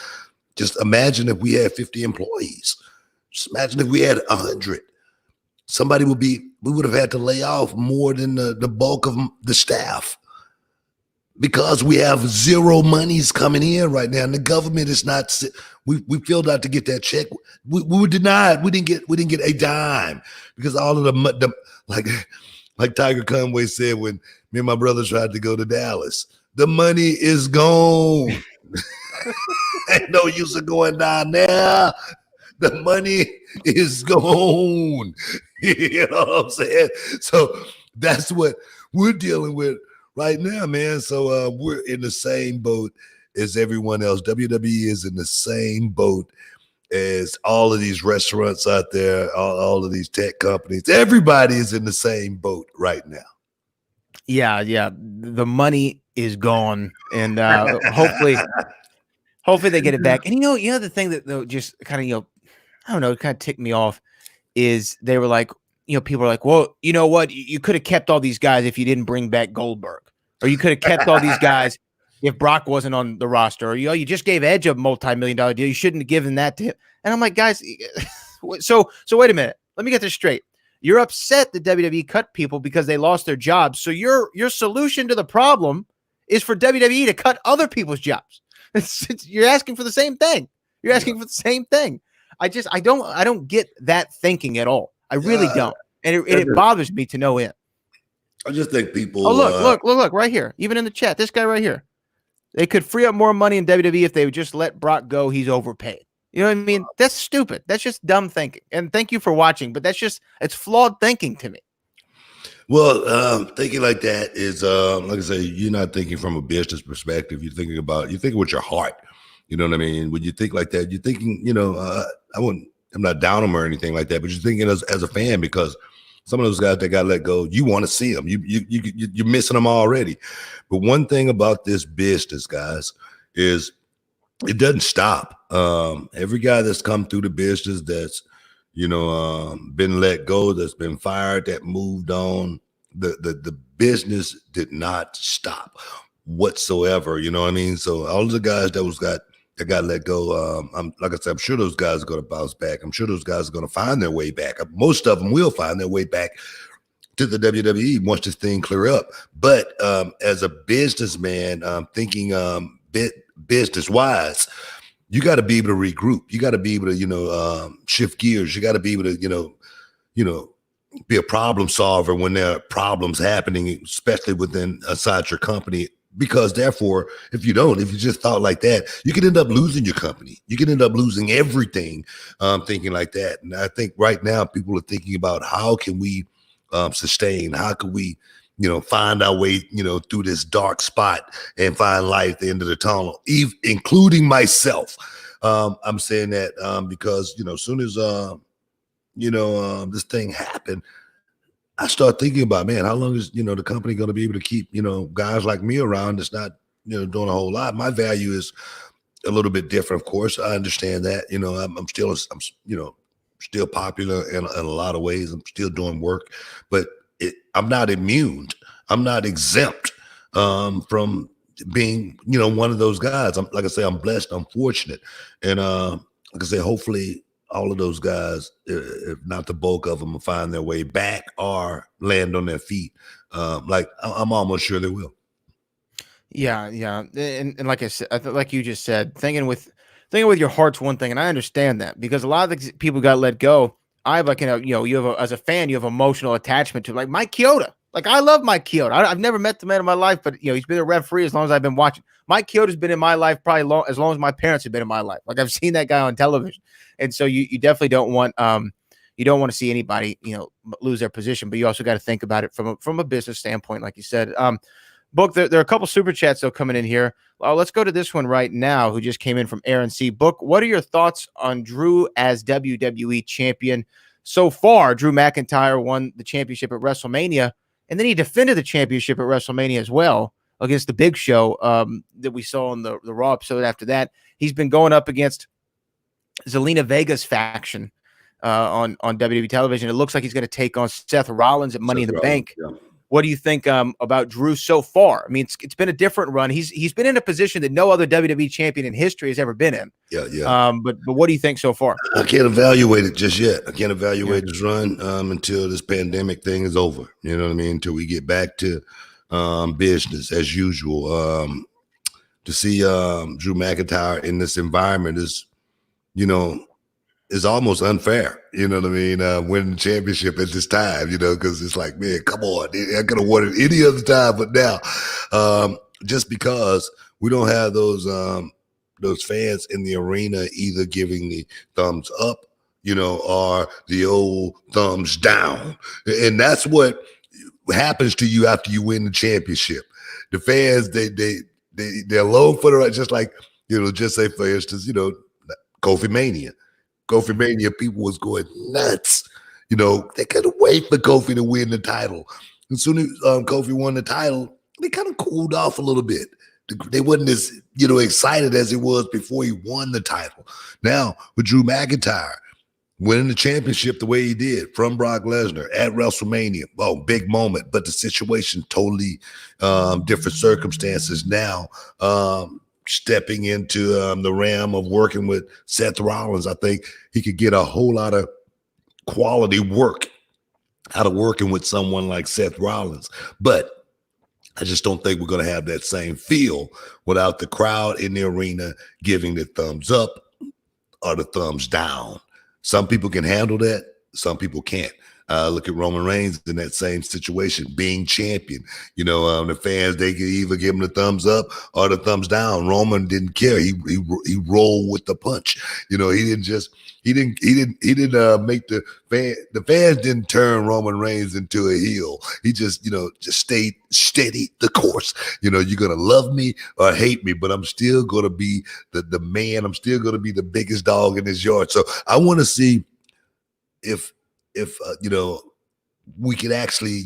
just imagine if we had 50 employees. Just imagine if we had 100. We would have had to lay off more than the bulk of the staff because we have zero monies coming in right now. And the government is not, we filled out to get that check. We were denied. We didn't get a dime because all of the like Tiger Conway said when me and my brother tried to go to Dallas, the money is gone. Ain't no use of going down there. The money is gone. You know what I'm saying? So that's what we're dealing with right now, man. So we're in the same boat as everyone else. WWE is in the same boat as all of these restaurants out there, all of these tech companies. Everybody is in the same boat right now. Yeah. The money is gone, and hopefully they get it back. And the thing that though just kind of I don't know, it kind of ticked me off is they were like, people are like, well, you know what? You could have kept all these guys if you didn't bring back Goldberg, or you could have kept all these guys if Brock wasn't on the roster, or you just gave Edge a multi-million-dollar deal. You shouldn't have given that to him. And I'm like, guys, so wait a minute. Let me get this straight. You're upset that WWE cut people because they lost their jobs. So your solution to the problem is for WWE to cut other people's jobs. You're asking for the same thing. You're asking for the same thing. I don't get that thinking at all. I really don't. And it bothers me to no end. I just think people. Oh, look right here. Even in the chat, this guy right here. They could free up more money in WWE if they would just let Brock go. He's overpaid. You know what I mean? That's stupid. That's just dumb thinking. And thank you for watching, but it's flawed thinking to me. Well, thinking like that is, like I say, you're not thinking from a business perspective. You're thinking with your heart. You know what I mean? When you think like that, you're thinking, I'm not down them or anything like that, but you're thinking as a fan, because some of those guys that got let go, you want to see them. You're missing them already. But one thing about this business, guys, is it doesn't stop. Every guy that's come through the business that's, been let go, that's been fired, that moved on, the business did not stop whatsoever. You know what I mean? So all of the guys that got let go, like I said, I'm sure those guys are going to bounce back. I'm sure those guys are going to find their way back. Most of them will find their way back to the WWE once this thing clear up. But as a businessman, thinking business wise, you got to be able to regroup. You got to be able to, shift gears. You got to be able to, be a problem solver when there are problems happening, especially within inside your company. Because therefore, if you just thought like that, you can end up losing your company. You can end up losing everything, thinking like that. And I think right now people are thinking about how can we sustain, how can we, find our way, through this dark spot and find light at the end of the tunnel, including myself. I'm saying that because, as soon as, this thing happened, I start thinking about, man, how long is, the company going to be able to keep, guys like me around that's not, doing a whole lot. My value is a little bit different, of course. I understand that, I'm still popular in a lot of ways. I'm still doing work, but I'm not immune. I'm not exempt from being, one of those guys. Like I say, I'm blessed, I'm fortunate. And like I say, hopefully all of those guys, if not the bulk of them, will find their way back or land on their feet. Like I'm almost sure they will. Yeah, and like I said, like you just said, thinking with your heart's one thing, and I understand that because a lot of the people got let go. I have like you have as a fan, you have emotional attachment to like Mike Chioda. Like I love Mike Chioda. I've never met the man in my life, but he's been a referee as long as I've been watching. Mike Chioda's been in my life probably as long as my parents have been in my life. Like I've seen that guy on television, and so you definitely don't want to see anybody lose their position, but you also got to think about it from a business standpoint, like you said. Book, there are a couple super chats though coming in here. Let's go to this one right now, who just came in from Aaron C. Book, what are your thoughts on Drew as WWE champion so far? Drew McIntyre won the championship at WrestleMania, and then he defended the championship at WrestleMania as well against the Big Show that we saw on the Raw episode after that. He's been going up against Zelina Vega's faction on WWE television. It looks like he's going to take on Seth Rollins at Money in the Bank. Yeah. What do you think about Drew so far? I mean, it's been a different run. He's been in a position that no other WWE champion in history has ever been in. Yeah. But what do you think so far? I can't evaluate it just yet. I can't evaluate his run until this pandemic thing is over. You know what I mean? Until we get back to business as usual. To see Drew McIntyre in this environment is almost unfair, you know what I mean? Winning the championship at this time, because it's like, man, come on. I could have won it any other time, but now, just because we don't have those fans in the arena either giving the thumbs up, or the old thumbs down. And that's what happens to you after you win the championship. The fans, they're low for the right, just like, just say, for instance, Kofi Mania. Kofi Mania, people was going nuts. They couldn't wait for Kofi to win the title. As soon as Kofi won the title, they kind of cooled off a little bit. They wasn't as, excited as it was before he won the title. Now, with Drew McIntyre winning the championship the way he did from Brock Lesnar at WrestleMania, big moment. But the situation totally different circumstances now. Stepping into the realm of working with Seth Rollins, I think he could get a whole lot of quality work out of working with someone like Seth Rollins. But I just don't think we're going to have that same feel without the crowd in the arena giving the thumbs up or the thumbs down. Some people can handle that. Some people can't. Look at Roman Reigns in that same situation, being champion. The fans, they could either give him the thumbs up or the thumbs down. Roman didn't care. He rolled with the punch. He didn't make the fans didn't turn Roman Reigns into a heel. He just stayed steady the course. You're gonna love me or hate me, but I'm still gonna be the man. I'm still gonna be the biggest dog in this yard. So I want to see if we could actually,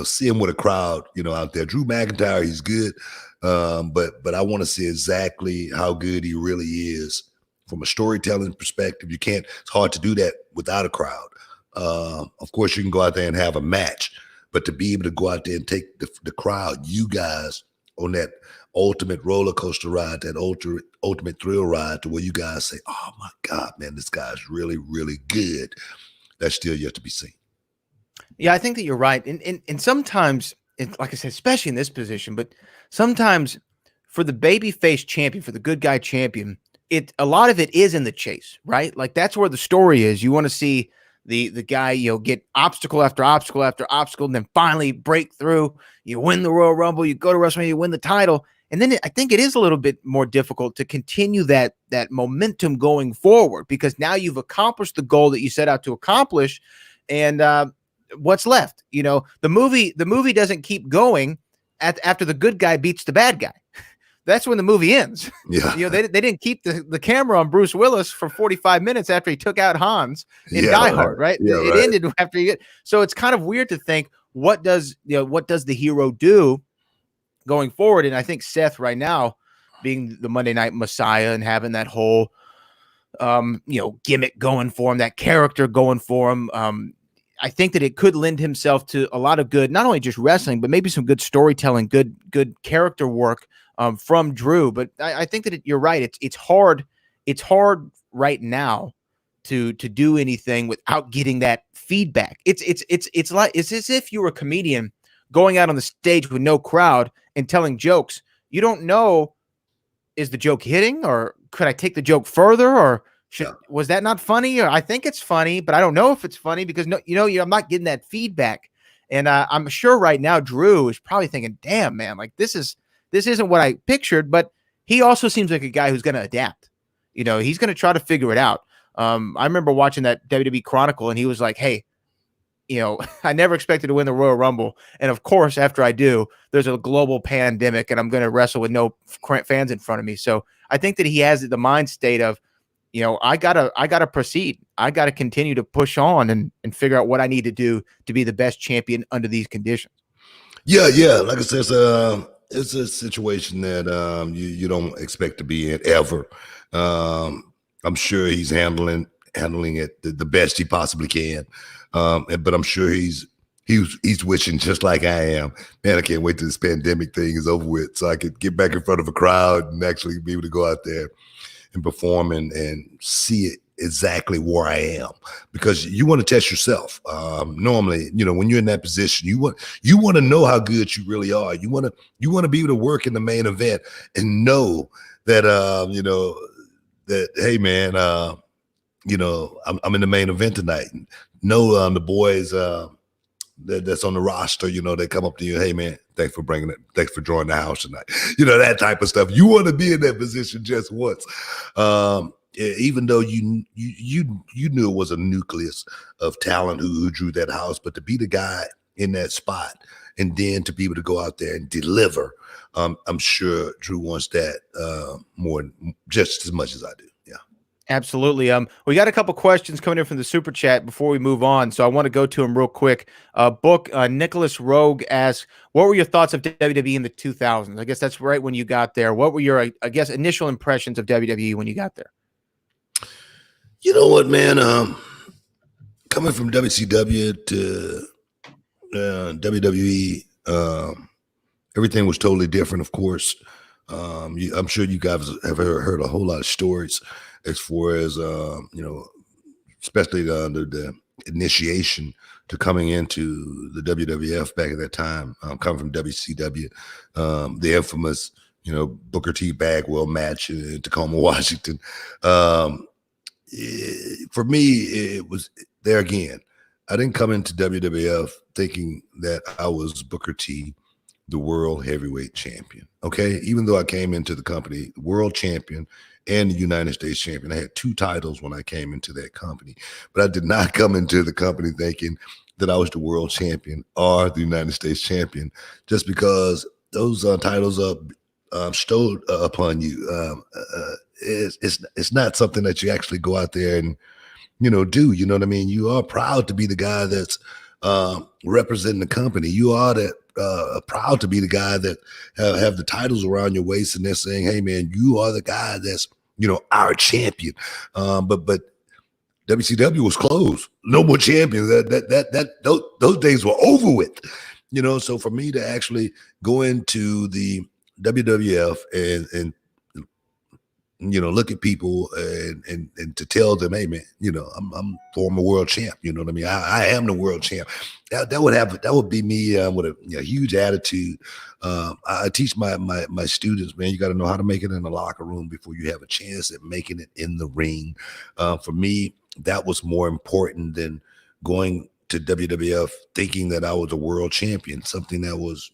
see him with a crowd, out there. Drew McIntyre, he's good. But I want to see exactly how good he really is from a storytelling perspective. It's hard to do that without a crowd. Of course, you can go out there and have a match, but to be able to go out there and take the crowd, you guys, on that ultimate roller coaster ride, that ultimate thrill ride, to where you guys say, oh my God, man, this guy's really, really good. That's still yet to be seen. Yeah, I think that you're right. And sometimes, like I said, especially in this position, but sometimes for the babyface champion, for the good guy champion, a lot of it is in the chase, right? Like that's where the story is. You want to see the guy, get obstacle after obstacle after obstacle, and then finally break through. You win the Royal Rumble, you go to WrestleMania, you win the title. And then I think it is a little bit more difficult to continue that momentum going forward, because now you've accomplished the goal that you set out to accomplish. And what's left? The movie doesn't keep going after the good guy beats the bad guy. That's when the movie ends. Yeah. They didn't keep the camera on Bruce Willis for 45 minutes after he took out Hans in Die Hard, right? Yeah, it ended after you so it's kind of weird to think, what does the hero do going forward? And I think Seth right now, being the Monday Night Messiah and having that whole gimmick going for him, that character going for him, I think that it could lend himself to a lot of good, not only just wrestling, but maybe some good storytelling, good character work from Drew. But I think that you're right. It's hard. It's hard right now to do anything without getting that feedback. It's as if you were a comedian going out on the stage with no crowd and telling jokes. You don't know, is the joke hitting, or could I take the joke further, or was that not funny? Or I think it's funny, but I don't know if it's funny because I'm not getting that feedback. And I'm sure right now Drew is probably thinking, damn, man, like this isn't what I pictured, but he also seems like a guy who's going to adapt. He's going to try to figure it out. I remember watching that WWE Chronicle, and he was like, hey, I never expected to win the Royal Rumble. And of course, after I do, there's a global pandemic and I'm going to wrestle with no fans in front of me. So I think that he has the mind state of, I gotta proceed. I gotta continue to push on and figure out what I need to do to be the best champion under these conditions. Yeah. Like I said, it's a situation that you don't expect to be in ever. I'm sure he's handling it the best he possibly can. But I'm sure he's wishing just like I am. Man, I can't wait till this pandemic thing is over with so I could get back in front of a crowd and actually be able to go out there and perform and see it exactly where I am, because you want to test yourself. Normally, when you're in that position, you want to know how good you really are. You want to be able to work in the main event and know that that, hey man, I'm in the main event tonight. And know the boys that's on the roster, they come up to you, hey man, thanks for bringing it, thanks for drawing the house tonight, that type of stuff. You want to be in that position just once, even though you knew it was a nucleus of talent who drew that house, but to be the guy in that spot and then to be able to go out there and deliver, I'm sure Drew wants that just as much as I do. Absolutely. We got a couple questions coming in from the super chat before we move on, so I want to go to them real quick. Nicholas Rogue asks, what were your thoughts of WWE in the 2000s? I guess that's right when you got there. What were your, initial impressions of WWE when you got there? You know what, man? Coming from WCW to WWE, everything was totally different, of course. I'm sure you guys have heard a whole lot of stories as far as, especially the initiation to coming into the WWF back at that time, coming from WCW, the infamous, Booker T Bagwell match in Tacoma, Washington. For me, it was there again. I didn't come into WWF thinking that I was Booker T, the world heavyweight champion. Okay. Even though I came into the company, world champion and the United States champion. I had 2 titles when I came into that company, but I did not come into the company thinking that I was the world champion or the United States champion, just because those titles are bestowed upon you. It's not something that you actually go out there and, do, you know what I mean? You are proud to be the guy that's representing the company. You are that proud to be the guy that have the titles around your waist, and they're saying, hey man, you are the guy that's, our champion. But WCW was closed. No more champions. Those days were over with. So for me to actually go into the WWF and look at people and to tell them, hey man, I'm former world champ. You know what I mean? I am the world champ. That would be me with a huge attitude. I teach my students, man, you got to know how to make it in the locker room before you have a chance at making it in the ring. For me, that was more important than going to WWF thinking that I was a world champion, something that was,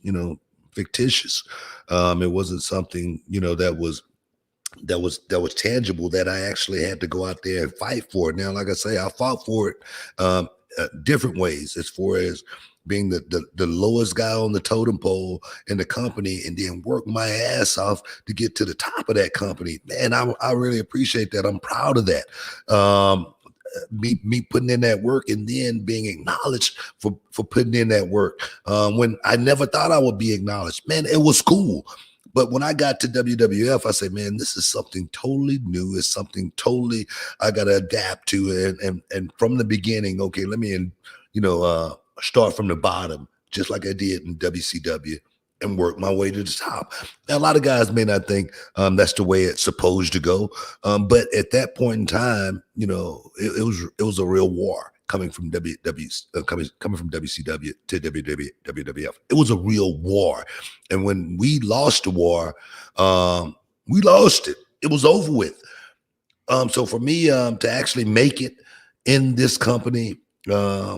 fictitious. It wasn't something, that was tangible that I actually had to go out there and fight for it. Now, like I say, I fought for it different ways, as far as being the lowest guy on the totem pole in the company and then work my ass off to get to the top of that company. Man, I really appreciate that. I'm proud of that. Me putting in that work and then being acknowledged for putting in that work when I never thought I would be acknowledged. Man, it was cool. But when I got to WWF, I said, man, this is something totally new. It's something totally I got to adapt to. And from the beginning, okay, let me start from the bottom, just like I did in WCW, and work my way to the top. Now, a lot of guys may not think that's the way it's supposed to go, but at that point in time, it was a real war coming from coming from WCW to WWF. It was a real war, and when we lost the war, we lost it. It was over with. So for me to actually make it in this company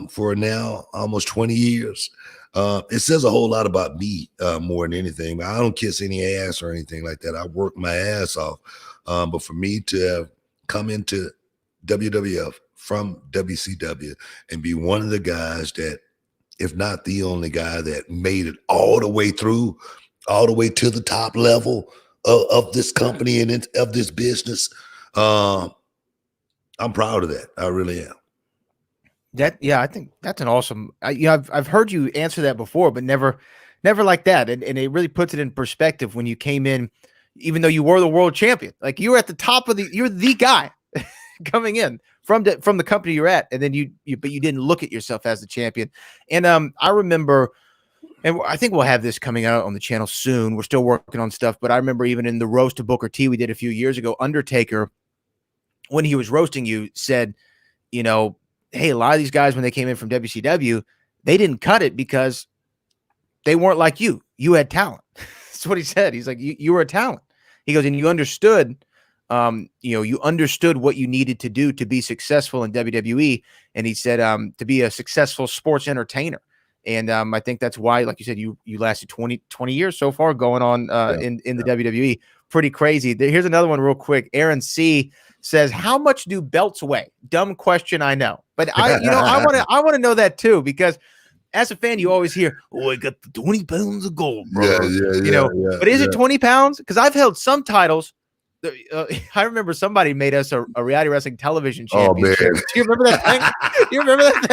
for now almost 20 years, it says a whole lot about me more than anything. I don't kiss any ass or anything like that. I work my ass off. But for me to come into WWF from WCW and be one of the guys that, if not the only guy, that made it all the way through, all the way to the top level of this company and of this business, I'm proud of that. I really am. I think that's an awesome. I've heard you answer that before, but never like that. And it really puts it in perspective when you came in, even though you were the world champion, like you were at the top of you're the guy coming in from the company you're at, and then but you didn't look at yourself as the champion. And I remember, and I think we'll have this coming out on the channel soon. We're still working on stuff, but I remember even in the roast of Booker T we did a few years ago, Undertaker, when he was roasting you, said, hey, a lot of these guys, when they came in from WCW, they didn't cut it because they weren't like you. You had talent. That's what he said. He's like, you were a talent. He goes, and you understood, you understood what you needed to do to be successful in WWE. And he said, to be a successful sports entertainer. And I think that's why, like you said, you lasted 20 years so far going on in the WWE. Pretty crazy. Here's another one real quick. Aaron C says, how much do belts weigh? Dumb question, I know. But I want to know that too, because as a fan, you always hear, oh, I got the 20 pounds of gold, bro. Yeah, but is it 20 pounds? Because I've held some titles. I remember somebody made us a reality wrestling television championship. Oh, man. Do you remember that thing? Do you remember that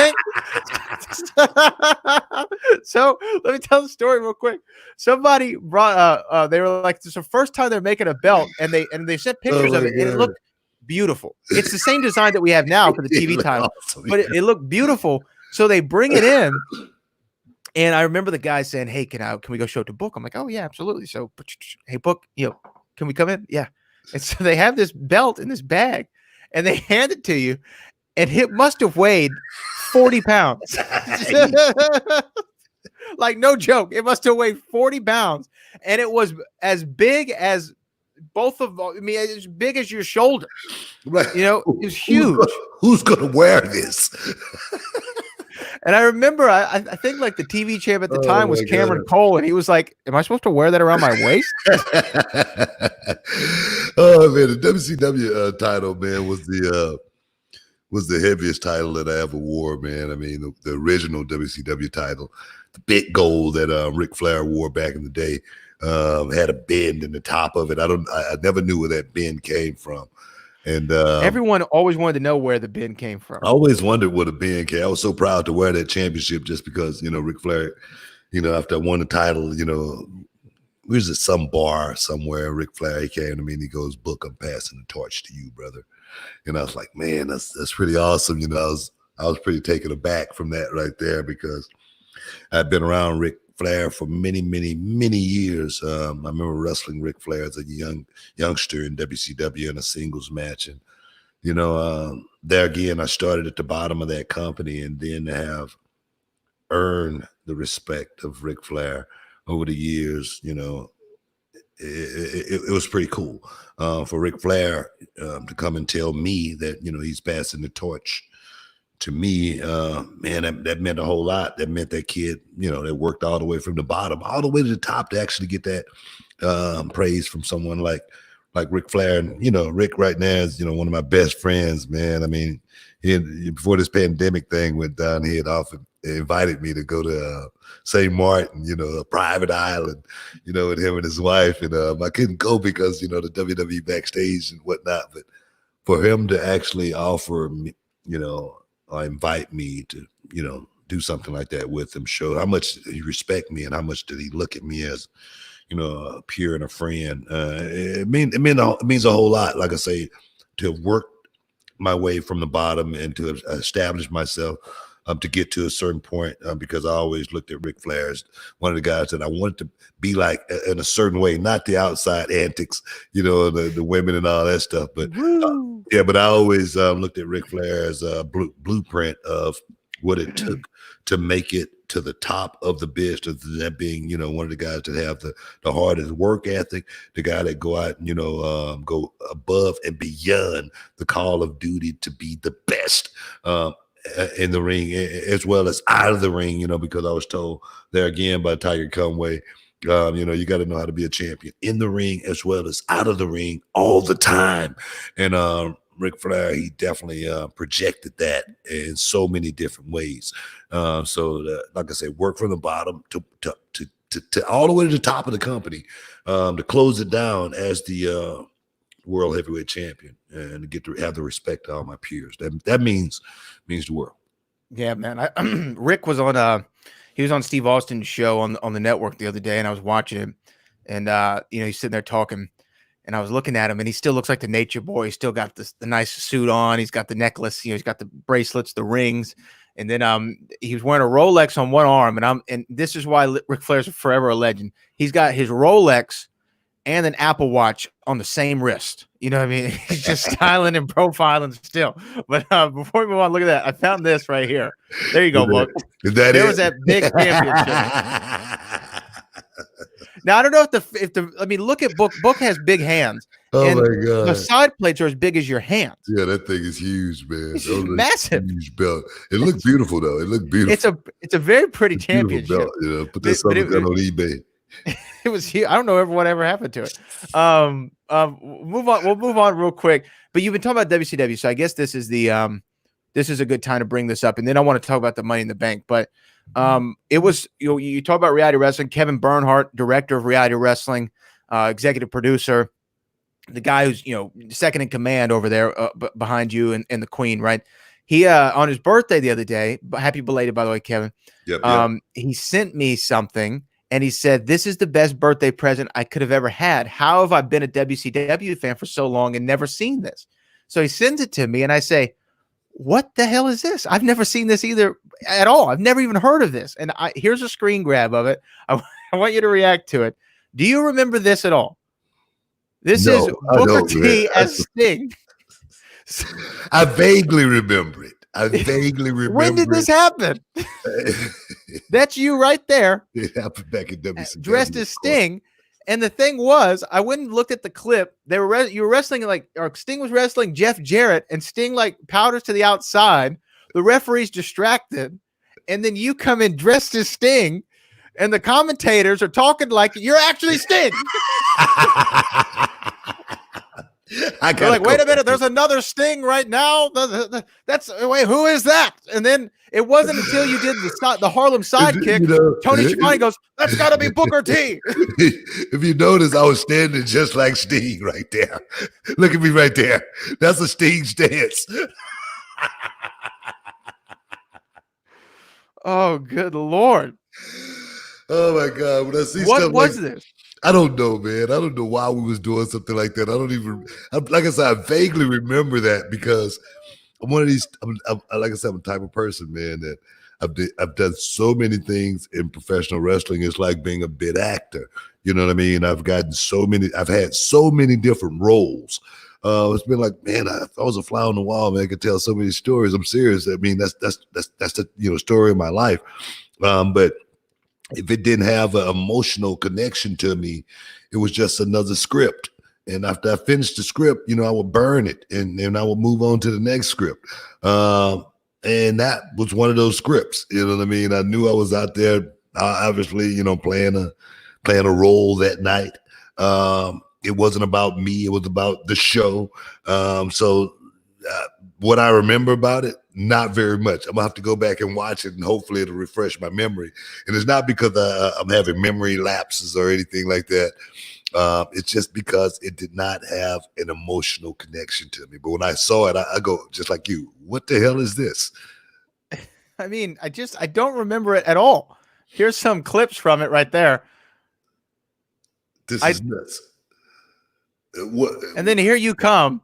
thing? So let me tell the story real quick. Somebody brought they were like, it's the first time they're making a belt, and they sent pictures of it, and it looked beautiful. It's the same design that we have now for the TV title, awesome, but it looked beautiful. So they bring it in, and I remember the guy saying, hey, can we go show it to Book? I'm like, oh yeah, absolutely. So, hey, Book, can we come in? Yeah. And so they have this belt in this bag, and they hand it to you, and it must have weighed 40 pounds. Like, no joke. It must have weighed 40 pounds, and it was as big as as big as your shoulder. Right. It was huge. Who's gonna wear this? And I remember, I think like the TV champ at the time was Cameron Cole, and he was like, am I supposed to wear that around my waist? Oh man, the WCW title, man, was the heaviest title that I ever wore, man. I mean, the original WCW title, the big gold that Ric Flair wore back in the day, had a bend in the top of it. I never knew where that bend came from. And everyone always wanted to know where the bend came from. I always wondered where the bend came. I was so proud to wear that championship just because, Ric Flair, after I won the title, where's it, some bar somewhere, Ric Flair, he came to me and he goes, Book, I'm passing the torch to you, brother. And I was like, man, that's pretty awesome. I was pretty taken aback from that right there, because I've been around Ric Flair for many, many, many years. I remember wrestling Ric Flair as a youngster in WCW in a singles match. And, there again, I started at the bottom of that company, and then to have earned the respect of Ric Flair over the years, it was pretty cool for Ric Flair to come and tell me that, he's passing the torch to me. Man, that meant a whole lot. That meant that kid, that worked all the way from the bottom, all the way to the top to actually get that praise from someone like Ric Flair. And, Rick right now is, one of my best friends, man. I mean, before this pandemic thing went down, he had often invited me to go to St. Martin, a private island, with him and his wife. And I couldn't go because, the WWE Backstage and whatnot. But for him to actually offer me, invite me to, do something like that with him, show how much he respect me and how much did he look at me as, a peer and a friend. It means a whole lot. Like I say, to have worked my way from the bottom and to establish myself to get to a certain point, because I always looked at Ric Flair as one of the guys that I wanted to be like in a certain way, not the outside antics, the women and all that stuff, but yeah, but I always looked at Ric Flair as a blueprint of what it took to make it to the top of the business, that being, one of the guys that have the hardest work ethic, the guy that go out and, go above and beyond the call of duty to be the best in the ring, as well as out of the ring, because I was told there again by Tiger Conway, you got to know how to be a champion in the ring as well as out of the ring all the time. And Ric Flair, he definitely projected that in so many different ways. So like I said, work from the bottom to all the way to the top of the company, to close it down as the world heavyweight champion, and to get to have the respect of all my peers. That means the world. Yeah, man. Rick was on he was on Steve Austin's show on the network the other day, and I was watching him, and he's sitting there talking, and I was looking at him, and he still looks like the Nature Boy. He's still got the nice suit on. He's got the necklace. He's got the bracelets, the rings, and then he was wearing a Rolex on one arm, and this is why Ric Flair's forever a legend. He's got his Rolex and an Apple Watch on the same wrist. You know what I mean? He's just styling and profiling still. But before we move on, look at that. I found this right here. There you go, Book. There was that big championship. Now, I don't know if look at Book. Book has big hands. Oh, and my God. The side plates are as big as your hands. Yeah, that thing is huge, man. It's massive. Huge belt. It looked beautiful, though. It looked beautiful. It's a very pretty championship. Belt, put that something down on eBay. It was here. I don't know whatever happened to it. Move on. We'll move on real quick. But you've been talking about WCW, so I guess this is a good time to bring this up, and then I want to talk about the Money in the Bank. But it was you talk about reality wrestling. Kevin Bernhardt, director of reality wrestling, executive producer, the guy who's second in command over there behind you and the Queen, right? He on his birthday the other day. Happy belated, by the way, Kevin. Yep. He sent me something. And he said, "This is the best birthday present I could have ever had. How have I been a WCW fan for so long and never seen this?" So he sends it to me, and I say, "What the hell is this? I've never seen this either at all. I've never even heard of this." And here's a screen grab of it. I want you to react to it. Do you remember this at all? This is Booker T as Sting. I vaguely remember it. When did this happen? That's you right there. It happened back in WCW. Dressed as Sting. And the thing was, I went and looked at the clip. You were wrestling or Sting was wrestling Jeff Jarrett, and Sting powders to the outside. The referee's distracted. And then you come in dressed as Sting, and the commentators are talking like you're actually Sting. They're like, wait a minute, there's another Sting right now. Wait, who is that? And then it wasn't until you did the Harlem sidekick, Tony Schiavone goes, "That's got to be Booker T." If you notice, I was standing just like Sting right there. Look at me right there. That's a Sting stance. Oh, good Lord. Oh, my God. When I see what was this? I don't know, man. I don't know why we was doing something like that. Like I said, I vaguely remember that because I'm one of these, like I said, I'm a type of person, man, that I've done so many things in professional wrestling. It's like being a bit actor. You know what I mean? I've had so many different roles. It's been like, man, I was a fly on the wall, man. I could tell so many stories. I'm serious. I mean, that's the story of my life. But if it didn't have an emotional connection to me, it was just another script. And after I finished the script, I would burn it and then I would move on to the next script. And that was one of those scripts. You know what I mean? I knew I was out there, obviously, playing a role that night. It wasn't about me. It was about the show. So what I remember about it, not very much. I'm gonna have to go back and watch it, and hopefully it'll refresh my memory. And it's not because I'm having memory lapses or anything like that. It's just because it did not have an emotional connection to me. But when I saw it, I go just like you. What the hell is this? I mean, I don't remember it at all. Here's some clips from it right there. This is nuts. And then here you come.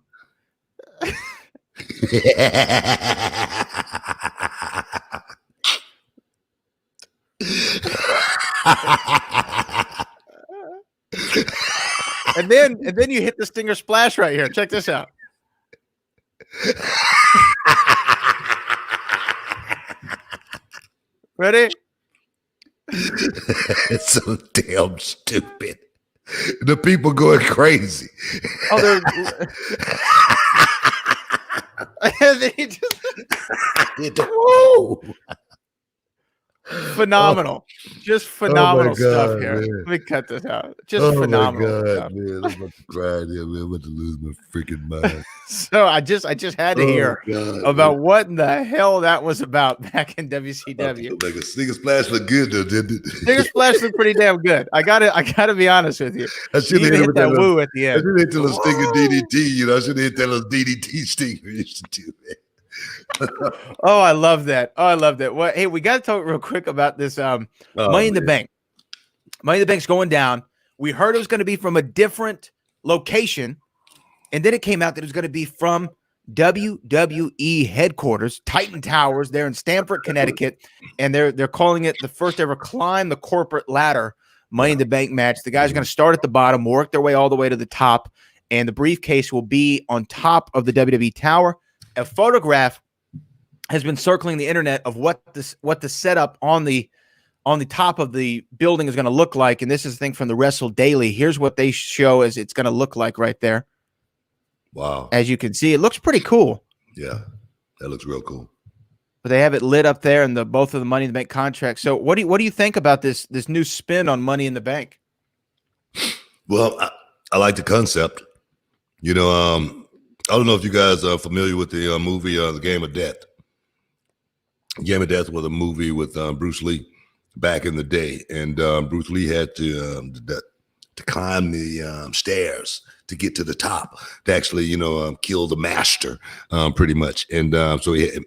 And then you hit the Stinger splash right here. Check this out. Ready? It's so damn stupid. The people going crazy. Oh, they're. And then he just Whoa. phenomenal, just phenomenal stuff God, here. man. Let me cut this out. Just phenomenal my God, stuff. man. I'm about to cry here, man. I'm about to lose my freaking mind. So I just had to hear about what in the hell that was about back in WCW. Like a Stinger splash looked good though, didn't it? Stinger splash looked pretty damn good. I gotta be honest with you. I should have hit that woo at the I end. should have hit the little Stinger DDT, you know. I should have hit that little DDT Stinger used to do, man. Oh, I love that. Oh, I love that. Well, hey, we got to talk real quick about this Money in the Bank. Money in the Bank's going down. We heard it was going to be from a different location, and then it came out that it was going to be from WWE headquarters, Titan Towers. They're in Stamford, Connecticut, and they're calling it the first ever climb the corporate ladder Money in the Bank match. The guys are going to start at the bottom, work their way all the way to the top, and the briefcase will be on top of the WWE Tower. A photograph has been circling the internet of what the setup on the top of the building is going to look like, and this is the thing from the Wrestle Daily. Here's what they show as it's going to look like right there. Wow! As you can see, it looks pretty cool. Yeah, that looks real cool. But they have it lit up there in both of the Money in the Bank contracts. So what do you think about this new spin on Money in the Bank? Well, I like the concept. You know, I don't know if you guys are familiar with the movie The Game of Death. Game of Death was a movie with Bruce Lee back in the day, and Bruce Lee had to climb the stairs to get to the top to actually, kill the master, pretty much. And so he had,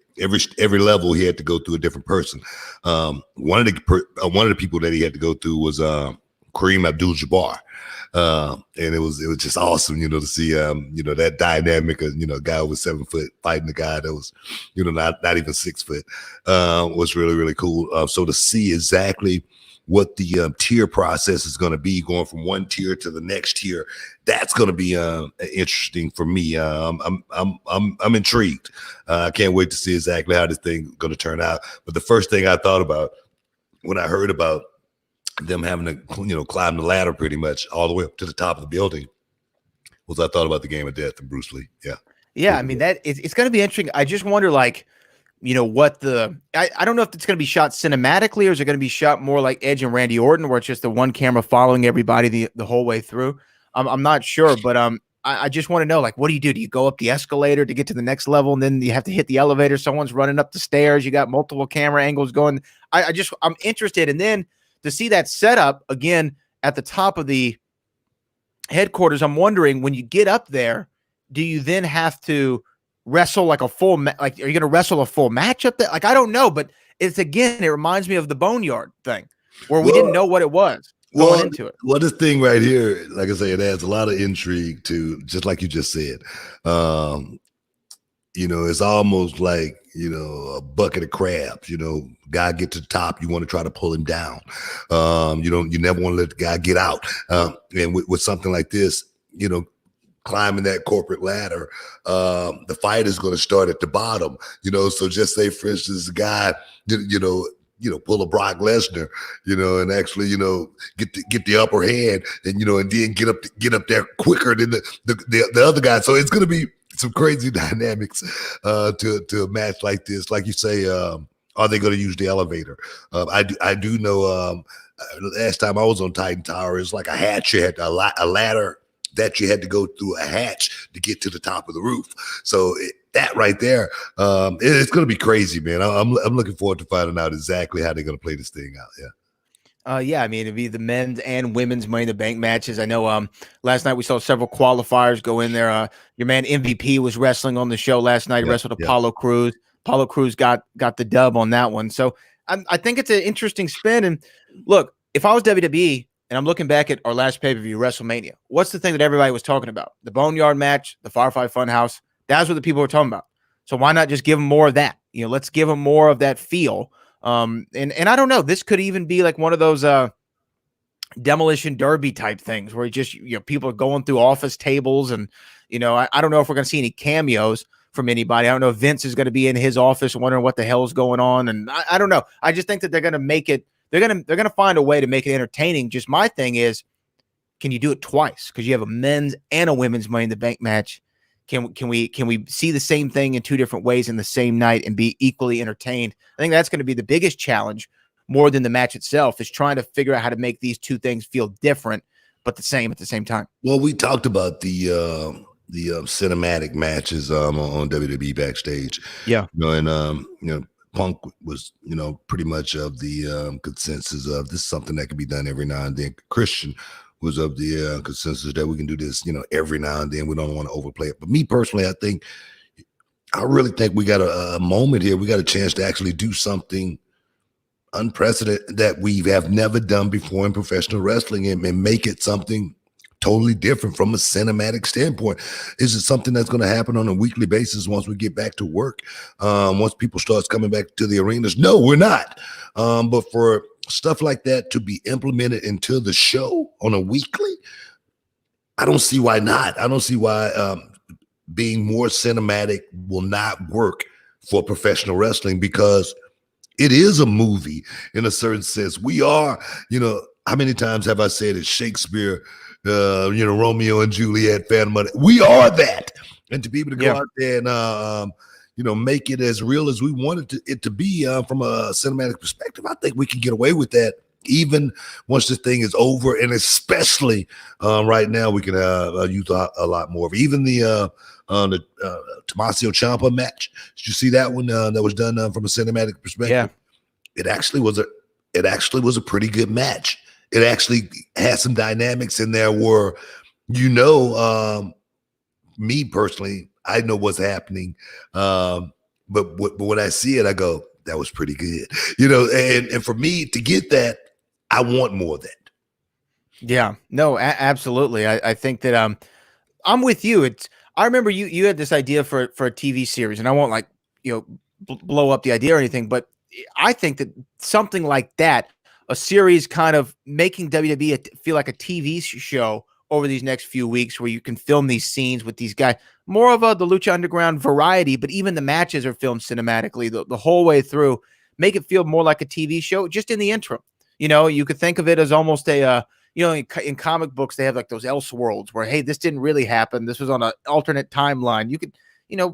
every level he had to go through a different person. One of the people that he had to go through was Kareem Abdul-Jabbar. And it was just awesome, to see, that dynamic of, a guy who was 7 foot fighting a guy that was, not even 6 foot, was really, really cool. So to see exactly what the tier process is going to be, going from one tier to the next tier, that's going to be interesting for me. I'm intrigued. I can't wait to see exactly how this thing is going to turn out. But the first thing I thought about when I heard about them having to, climb the ladder pretty much all the way up to the top of the building was I thought about the Game of Death and Bruce Lee. Yeah. Yeah. I mean, it's going to be interesting. I just wonder, what I don't know if it's going to be shot cinematically or is it going to be shot more like Edge and Randy Orton where it's just the one camera following everybody the whole way through. I'm not sure, but I just want to know, what do you do? Do you go up the escalator to get to the next level and then you have to hit the elevator? Someone's running up the stairs. You got multiple camera angles going. I'm interested. And then to see that setup again at the top of the headquarters, I'm wondering when you get up there, do you then have to wrestle like a full are you going to wrestle a full match up there? I don't know, but it reminds me of the Boneyard thing where we didn't know what it was going into it. Well, this thing right here, like I say, it adds a lot of intrigue to, just like you just said. It's almost like, a bucket of crabs, guy get to the top, you want to try to pull him down. You never want to let the guy get out. And with something like this, climbing that corporate ladder, the fight is going to start at the bottom, so just say, for instance, the guy, pull a Brock Lesnar, and actually, get the upper hand and, and then get up there quicker than the other guy. So it's going to be some crazy dynamics to a match like this. Like you say, are they going to use the elevator? I do know last time I was on Titan Tower, it's like a hatch. You had a ladder that you had to go through a hatch to get to the top of the roof. So that right there, it's going to be crazy, man. I'm looking forward to finding out exactly how they're going to play this thing out. Yeah. Yeah, I mean, it'd be the men's and women's Money in the Bank matches. I know last night we saw several qualifiers go in there. Your man MVP was wrestling on the show last night. He wrestled Apollo Crews. Apollo Crews got the dub on that one. So I think it's an interesting spin. And look, if I was WWE and I'm looking back at our last pay-per-view, WrestleMania, what's the thing that everybody was talking about? The Boneyard match, the Firefly Funhouse. That's what the people were talking about. So why not just give them more of that? Let's give them more of that feel. And I don't know, this could even be like one of those demolition derby type things where just, people are going through office tables and, I don't know if we're going to see any cameos from anybody. I don't know if Vince is going to be in his office wondering what the hell's going on. And I don't know. I just think that they're going to make it, they're going to find a way to make it entertaining. Just my thing is, can you do it twice? Because you have a men's and a women's Money in the Bank match. Can we see the same thing in two different ways in the same night and be equally entertained? I think that's going to be the biggest challenge, more than the match itself, is trying to figure out how to make these two things feel different but the same at the same time. Well, we talked about the cinematic matches on WWE Backstage. Yeah. And Punk was, pretty much of the consensus of this is something that can be done every now and then. Christian was of the consensus that we can do this, every now and then. We don't want to overplay it. But me personally, I really think we got a moment here. We got a chance to actually do something unprecedented that we have never done before in professional wrestling and make it something totally different from a cinematic standpoint. Is it something that's going to happen on a weekly basis once we get back to work? Once people start coming back to the arenas? No, we're not. But for stuff like that to be implemented into the show on a weekly, I don't see why not. I don't see why being more cinematic will not work for professional wrestling, because it is a movie in a certain sense. We are, how many times have I said it? Shakespeare, Romeo and Juliet, Phantom Money. We are that. And to be able to go out there and, make it as real as we wanted it to be from a cinematic perspective, I think we can get away with that even once this thing is over. And especially right now, we can use a lot more of it. Even the Tommaso Ciampa match. Did you see that one that was done from a cinematic perspective? Yeah. It actually was a pretty good match. It actually had some dynamics in there where, me personally, I know what's happening. But when I see it, I go, that was pretty good. And for me to get that, I want more of that. Yeah, no, absolutely. I think that I'm with you. I remember you had this idea for a TV series, and I won't blow up the idea or anything, but I think that something like that, a series kind of making WWE feel like a TV show over these next few weeks, where you can film these scenes with these guys, more of the Lucha Underground variety, but even the matches are filmed cinematically the whole way through, make it feel more like a TV show just in the interim. You could think of it as almost a, in comic books, they have like those Elseworlds where, hey, this didn't really happen. This was on an alternate timeline. You could,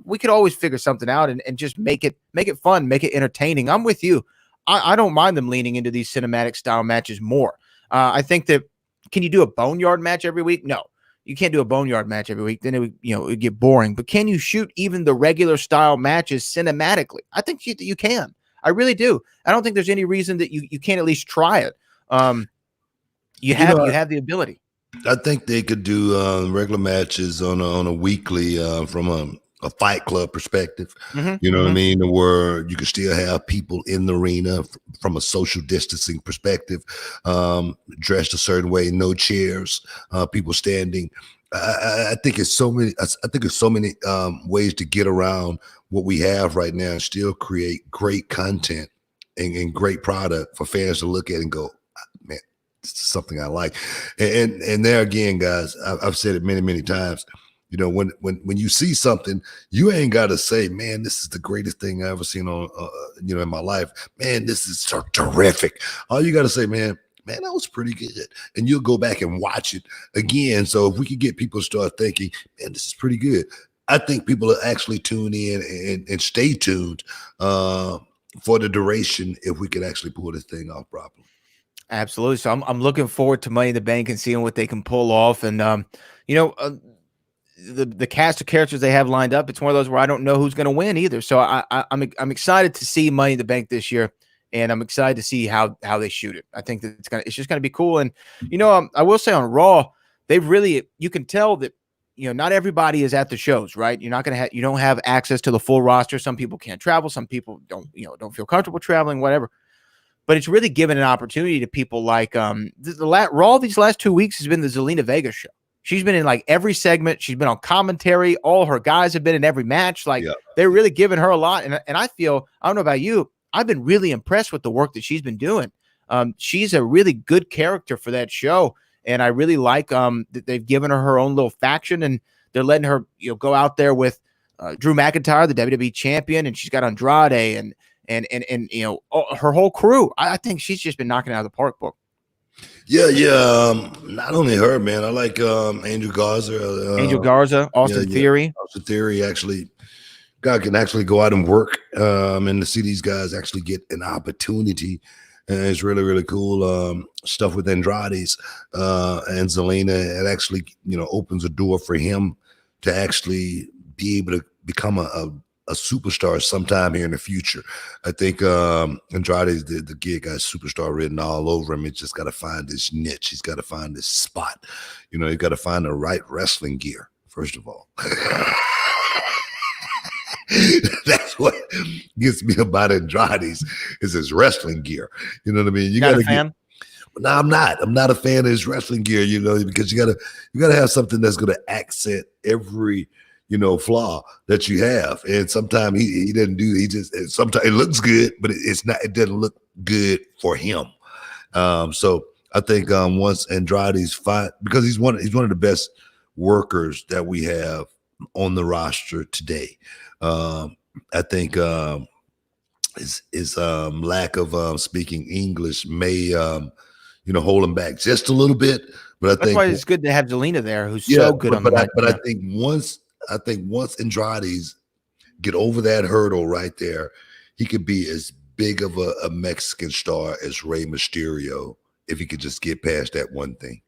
we could always figure something out and just make it fun, make it entertaining. I'm with you. I don't mind them leaning into these cinematic style matches more. I think that, can you do a boneyard match every week? No, you can't do a boneyard match every week. Then it would get boring. But can you shoot even the regular style matches cinematically? I think you can. I really do. I don't think there's any reason that you can't at least try it. You have the ability. I think they could do regular matches on a weekly from a Fight Club perspective. Mm-hmm. You know what I mean? Where you can still have people in the arena from a social distancing perspective, dressed a certain way, no chairs, people standing. I think it's so many. I think there's so many ways to get around what we have right now and still create great content and great product for fans to look at and go, man, this is something I like. And there again, guys, I've said it many, many times. When you see something, you ain't got to say, man, this is the greatest thing I ever seen on, in my life. Man, this is so terrific. All you got to say, man, that was pretty good. And you'll go back and watch it again. So if we could get people to start thinking, man, this is pretty good, I think people will actually tune in and stay tuned for the duration if we could actually pull this thing off properly. Absolutely. So I'm looking forward to Money in the Bank and seeing what they can pull off. And, the cast of characters they have lined up, it's one of those where I don't know who's going to win either. So I'm excited to see Money in the Bank this year, and I'm excited to see how they shoot it. I think that it's just going to be cool. And I will say on Raw, you can tell that not everybody is at the shows, right? You're not going to you don't have access to the full roster. Some people can't travel, some people don't feel comfortable traveling, whatever. But it's really given an opportunity to people like Raw these last 2 weeks has been the Zelina Vega show. She's been in like every segment. She's been on commentary. All her guys have been in every match. They're really giving her a lot. And I feel, I don't know about you, I've been really impressed with the work that she's been doing. She's a really good character for that show. And I really like that they've given her own little faction, and they're letting her, go out there with Drew McIntyre, the WWE champion, and she's got Andrade and her whole crew. I think she's just been knocking it out of the park, Book. Yeah. Not only her, man. I like Angel Garza, Austin Theory. Austin Theory actually, God can actually go out and work, and to see these guys actually get an opportunity. And it's really, really cool stuff with Andrade's and Zelina. It actually, opens a door for him to actually be able to become a superstar sometime here in the future. I think Andrade's the gig has superstar written all over him. He's just got to find this niche. He's got to find this spot. He's got to find the right wrestling gear, first of all. That's what gets me about Andrade's is his wrestling gear. You know what I mean? You got a fan? No, I'm not. I'm not a fan of his wrestling gear. Because you gotta have something that's gonna accent every flaw that you have. And sometimes he doesn't do. Sometimes it looks good, but it's not. It doesn't look good for him. So I think once Andrade's fine, because he's one of the best workers that we have on the roster today. I think his lack of speaking English may hold him back just a little bit. But I think that's why it's good to have Zelina there, who's so good on the mic. But I think once Andrade's get over that hurdle right there, he could be as big of a Mexican star as Rey Mysterio if he could just get past that one thing.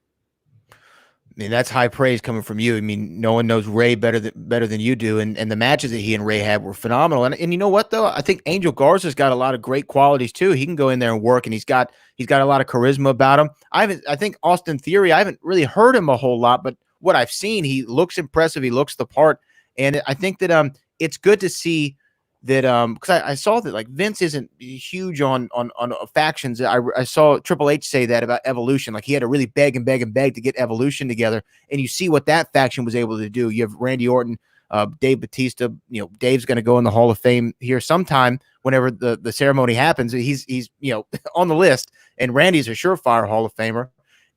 I mean, that's high praise coming from you. I mean, no one knows Ray better than you do, and the matches that he and Ray had were phenomenal. And you know what though? I think Angel Garza's got a lot of great qualities too. He can go in there and work, and he's got a lot of charisma about him. I think Austin Theory, I haven't really heard him a whole lot, but what I've seen, he looks impressive. He looks the part, and I think that it's good to see that because I saw that like Vince isn't huge on factions. I saw Triple H say that about Evolution, like he had to really beg to get Evolution together, and you see what that faction was able to do. You have Randy Orton, Dave Bautista. Dave's going to go in the Hall of Fame here sometime whenever the ceremony happens. He's on the list, and Randy's a surefire Hall of Famer.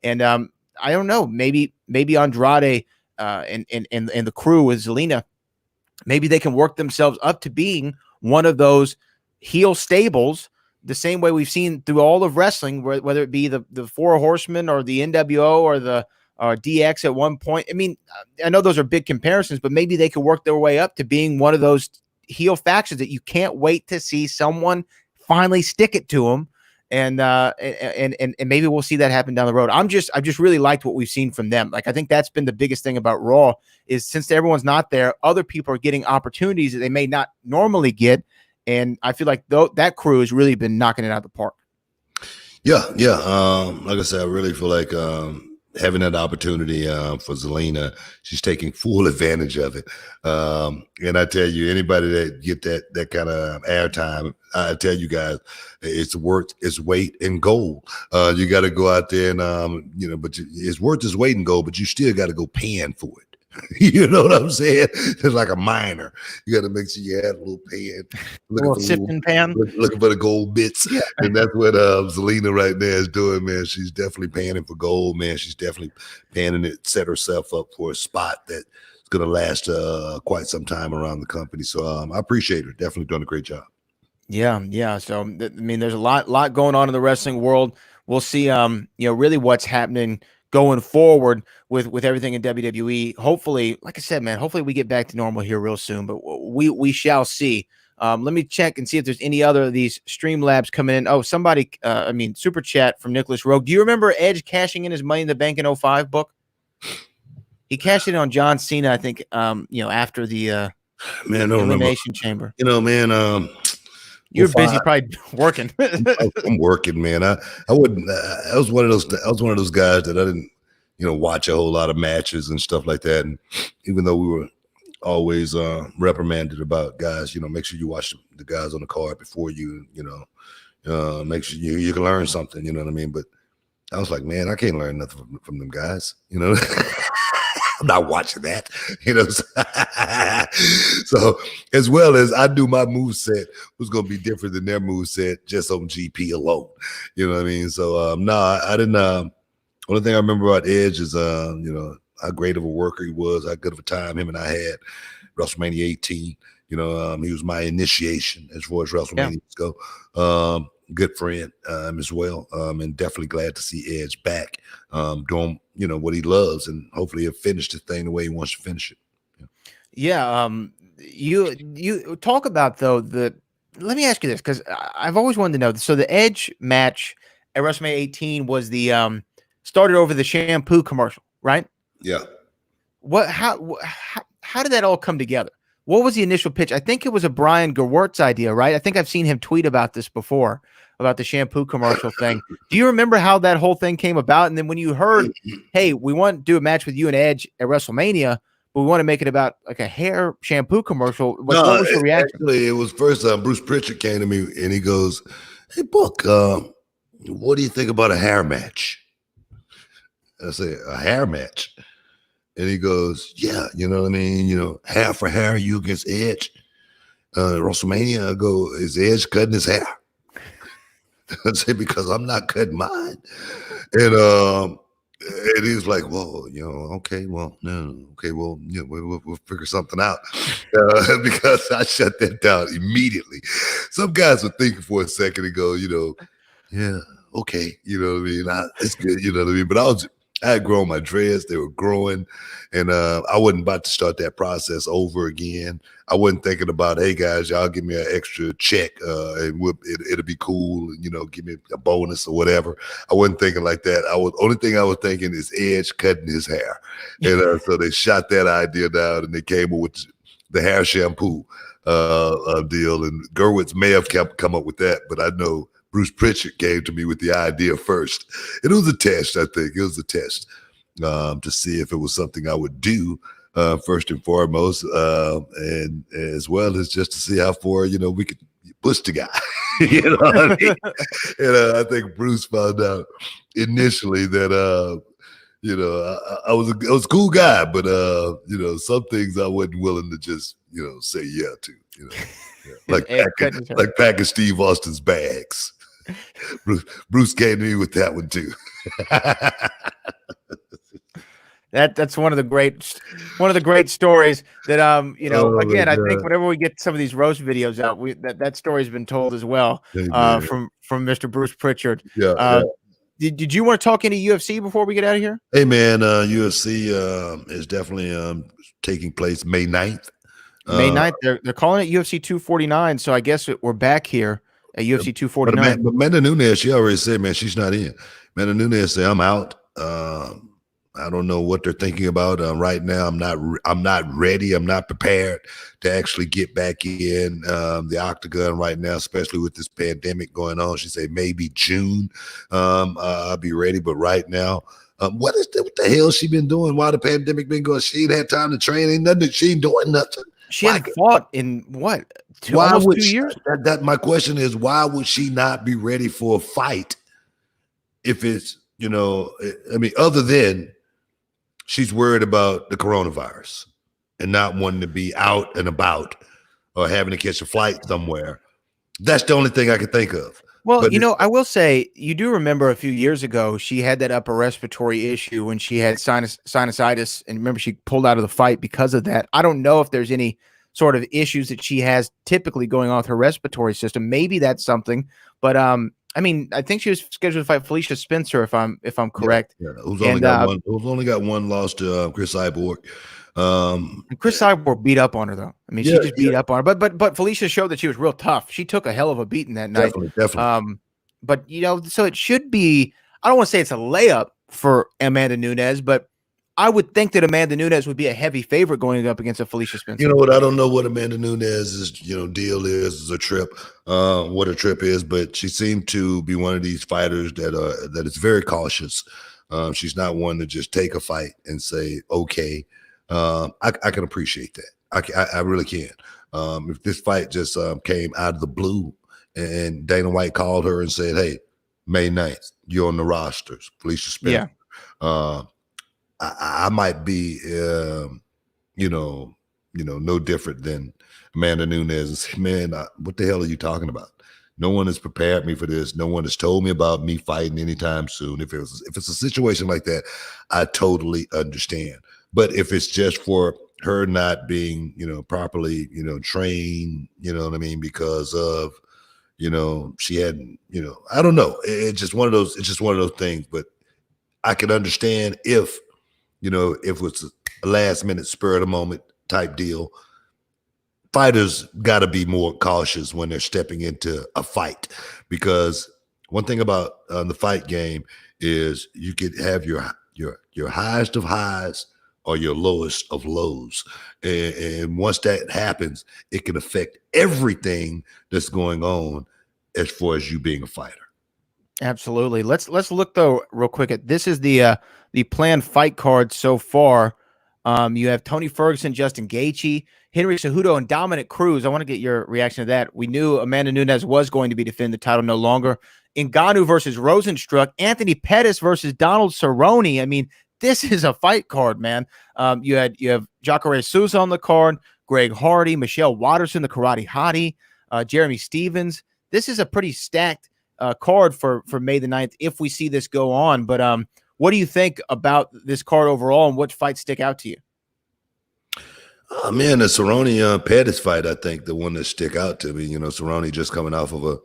And I don't know, maybe Andrade and the crew with Zelina, maybe they can work themselves up to being one of those heel stables, the same way we've seen through all of wrestling, whether it be the Four Horsemen or the NWO or the DX at one point. I mean, I know those are big comparisons, but maybe they could work their way up to being one of those heel factions that you can't wait to see someone finally stick it to them. And maybe we'll see that happen down the road. I've just really liked what we've seen from them. Like, I think that's been the biggest thing about Raw is since everyone's not there, other people are getting opportunities that they may not normally get. And I feel like that crew has really been knocking it out of the park. Yeah. Like I said, I really feel like having that opportunity for Zelina, she's taking full advantage of it. And I tell you, anybody that get that kind of airtime, I tell you guys, it's worth its weight in gold. You got to go out there and but it's worth its weight in gold, but you still got to go paying for it. You know what I'm saying? It's like a miner. You got to make sure you have a little pan, sifting pan, looking for the gold bits, yeah. And that's what Zelina right there is doing, man. She's definitely panning for gold, man. She's definitely panning it, set herself up for a spot that's going to last quite some time around the company. So I appreciate her. Definitely doing a great job. Yeah. So I mean, there's a lot going on in the wrestling world. We'll see, really what's happening going forward with everything in WWE. Hopefully, like I said, man, hopefully we get back to normal here real soon, but we shall see. Let me check and see if there's any other of these Streamlabs coming in. Oh, somebody, super chat from Nicholas Rogue. Do you remember Edge cashing in his Money in the Bank in 05 book? He cashed it on John Cena, I think, after the Elimination Chamber. You're busy, probably working. I'm working, man. I wouldn't. I was one of those guys that I didn't, watch a whole lot of matches and stuff like that. And even though we were always reprimanded about guys, make sure you watch the guys on the card before you, make sure you can learn something. You know what I mean? But I was like, man, I can't learn nothing from them guys. I'm not watching that, you know. So as well as I knew my move set was going to be different than their move set just on GP alone, you know what I mean? So no, I didn't. Only thing I remember about Edge is you know, how great of a worker he was, how good of a time him and I had. WrestleMania 18, you know, he was my initiation as far as WrestleMania go. Good friend as well, and definitely glad to see Edge back doing, you know, what he loves, and hopefully he'll finish the thing the way he wants to finish it. Yeah. You talk about though let me ask you this, because I've always wanted to know. So the Edge match at WrestleMania 18 was the started over the shampoo commercial, right? Yeah. How did that all come together? What was the initial pitch? I think it was a Brian Gewirtz idea, right? I think I've seen him tweet about this before, about the shampoo commercial thing. Do you remember how that whole thing came about? And then when you heard, hey, we want to do a match with you and Edge at WrestleMania, but we want to make it about like a hair shampoo commercial, what was your reaction? Actually, it was first Bruce Pritchard came to me and he goes, "Hey, Book, what do you think about a hair match?" I say, "A hair match?" And he goes, "Yeah, you know what I mean? You know, hair for hair, you against Edge. WrestleMania." I go, "Is Edge cutting his hair?" I say, "Because I'm not cutting mine." And he was like, "Well, you know, okay, well, no, okay, well, you know, we'll figure something out." Because I shut that down immediately. Some guys were thinking for a second and go, you know, "Yeah, okay, you know what I mean? It's good, you know what I mean?" But I had grown my dreads, they were growing, and I wasn't about to start that process over again. I wasn't thinking about, hey guys, y'all give me an extra check and it'll be cool, and, you know, give me a bonus or whatever. I wasn't thinking like that. Only thing I was thinking is Edge cutting his hair. And so they shot that idea down and they came up with the hair shampoo deal, and Gerwitz may have come up with that, but I know Bruce Pritchard came to me with the idea first. It was a test, I think. It was a test to see if it was something I would do first and foremost, and as well as just to see how far, you know, we could push the guy. You know what I mean? And I think Bruce found out initially that you know, I was a cool guy, but you know, some things I wasn't willing to just, you know, say yeah to. You know, like packing Steve Austin's bags. Bruce came to me with that one too. That's one of the great stories that you know, again, I think whenever we get some of these roast videos out, that story's been told as well from Mr. Bruce Pritchard. Yeah. Did you want to talk any UFC before we get out of here? Hey man, UFC is definitely taking place May 9th. May 9th, they're calling it UFC 249, so I guess we're back here at UFC 249. But Amanda Nunes, she already said, man, she's not in. Amanda Nunes said, "I'm out." I don't know what they're thinking about right now. I'm not ready. I'm not prepared to actually get back in the octagon right now, especially with this pandemic going on. She said maybe June I'll be ready, but right now, what the hell she been doing while the pandemic been going? She ain't had time to train. Ain't nothing. She ain't doing nothing. She hadn't fought in what? Almost 2 years? That my question is, why would she not be ready for a fight if it's, you know, I mean, other than she's worried about the coronavirus and not wanting to be out and about or having to catch a flight somewhere. That's the only thing I can think of. Well, but you know, I will say, you do remember a few years ago, she had that upper respiratory issue when she had sinusitis, and remember she pulled out of the fight because of that. I don't know if there's any sort of issues that she has typically going on with her respiratory system. Maybe that's something, but I mean, I think she was scheduled to fight Felicia Spencer, if I'm correct. Yeah. Who's only got one loss to Chris Cyborg. Chris Cyborg beat up on her though. I mean, she just beat up on her. But Felicia showed that she was real tough. She took a hell of a beating that night. Definitely. But you know, so it should be. I don't want to say it's a layup for Amanda Nunes, but I would think that Amanda Nunes would be a heavy favorite going up against a Felicia Spencer. You know what? I don't know what Amanda Nunes' deal is a trip, what a trip is, but she seemed to be one of these fighters that is very cautious. She's not one to just take a fight and say, okay. I can appreciate that. I really can. If this fight just came out of the blue and Dana White called her and said, "Hey, May 9th, you're on the rosters, Felicia Spencer." I might be, no different than Amanda Nunes. Man, what the hell are you talking about? No one has prepared me for this. No one has told me about me fighting anytime soon. If it's a situation like that, I totally understand. But if it's just for her not being, properly, trained, you know what I mean, because of, she hadn't, I don't know. It's just one of those. It's just one of those things. But I can understand if if it's a last minute spur of the moment type deal. Fighters got to be more cautious when they're stepping into a fight, because one thing about the fight game is you could have your highest of highs or your lowest of lows, and once that happens, it can affect everything that's going on as far as you being a fighter. Absolutely. Let's look though real quick at this. Is the planned fight card so far. You have Tony Ferguson, Justin Gaethje, Henry Cejudo, and Dominic Cruz. I want to get your reaction to that. We knew Amanda Nunes was going to be defending the title no longer. Ngannou versus Rosenstruck, Anthony Pettis versus Donald Cerrone. I mean, this is a fight card, man. You have Jacare Souza on the card, Greg Hardy, Michelle Watterson, the Karate Hottie, Jeremy Stevens. This is a pretty stacked card for May the 9th if we see this go on. But what do you think about this card overall, and what fights stick out to you? Oh, man, the Cerrone Pettis fight, I think the one that stick out to me. Cerrone just coming off of a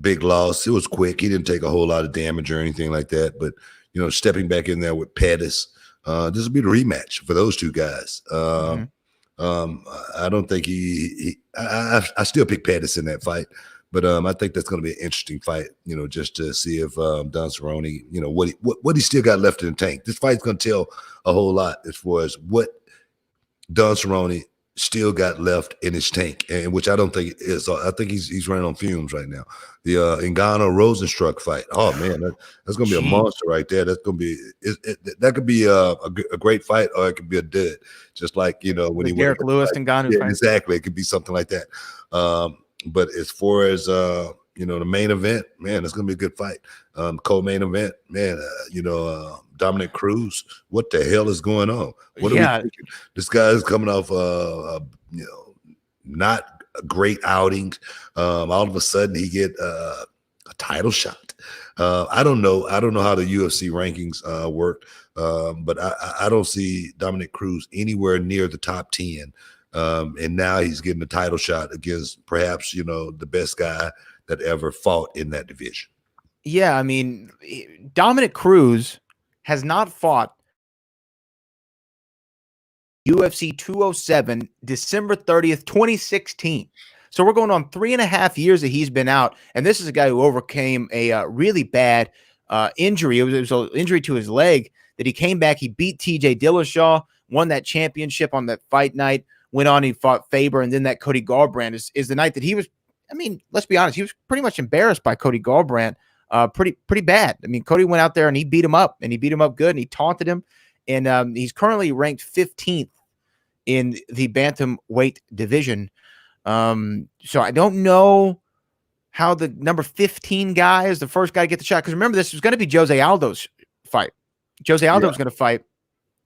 big loss. It was quick. He didn't take a whole lot of damage or anything like that. But stepping back in there with Pettis, this will be the rematch for those two guys. I don't think I still pick Pettis in that fight. But I think that's going to be an interesting fight, just to see if Don Cerrone, what he still got left in the tank. This fight's going to tell a whole lot as far as what Don Cerrone still got left in his tank, and which I don't think is. I think he's running on fumes right now. The Ngannou Rosenstruck fight. Oh man, that's going to be a monster right there. That's going to be that could be a great fight, or it could be a dud. Just like when he Derek Lewis and Ngannou fight. Exactly. It could be something like that. But as far as the main event, man, it's gonna be a good fight. Co-main event, man, Dominic Cruz. What the hell is going on? What are we thinking? This guy is coming off not great outings. All of a sudden he get a title shot. I don't know how the UFC rankings work, but I don't see Dominic Cruz anywhere near the top 10. And now he's getting a title shot against perhaps, the best guy that ever fought in that division. Yeah, I mean, Dominic Cruz has not fought UFC 207 December 30th, 2016. So we're going on 3.5 years that he's been out. And this is a guy who overcame a really bad injury. It was an injury to his leg that he came back. He beat TJ Dillashaw, won that championship on that fight night. Went on, he fought Faber, and then that Cody Garbrandt is the night that he was, I mean, let's be honest, he was pretty much embarrassed by Cody Garbrandt, pretty bad. I mean, Cody went out there and he beat him up, and he beat him up good, and he taunted him, and he's currently ranked 15th in the bantamweight division. So I don't know how the number 15 guy is the first guy to get the shot, because remember, this was going to be Jose Aldo's fight. Jose Aldo was going to fight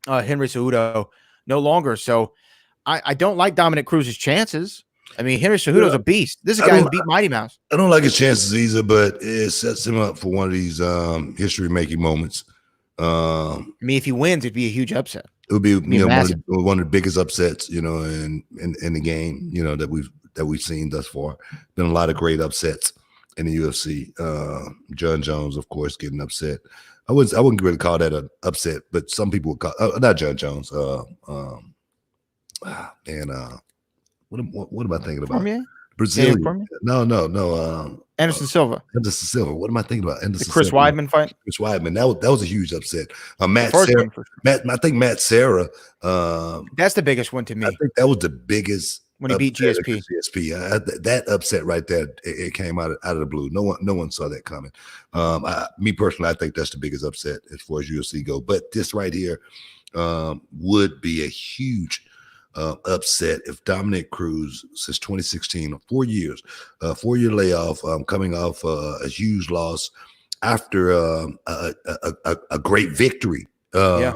Henry Cejudo, no longer, so I don't like Dominic Cruz's chances. I mean, Henry Cejudo's a beast. This is a guy who beat Mighty Mouse. I don't like his chances either, but it sets him up for one of these history-making moments. I mean, if he wins, it'd be a huge upset. It would be one of the biggest upsets, in the game, that we've seen thus far. Been a lot of great upsets in the UFC. John Jones, of course, getting upset. I wouldn't really call that an upset, but some people would call not John Jones. What am I thinking about? Cormier? Brazilian? No. Anderson Silva. Anderson Silva. What am I thinking about? Anderson the Chris Silva. Weidman fight. Chris Weidman. That was a huge upset. Matt Serra. I think Matt Serra. That's the biggest one to me. I think that was the biggest when he beat GSP. That upset right there, it came out of the blue. No one saw that coming. Me personally, I think that's the biggest upset as far as UFC go. But this right here would be a huge upset if Dominic Cruz, since 2016, 4 years, 4-year layoff, coming off a huge loss after a great victory Yeah.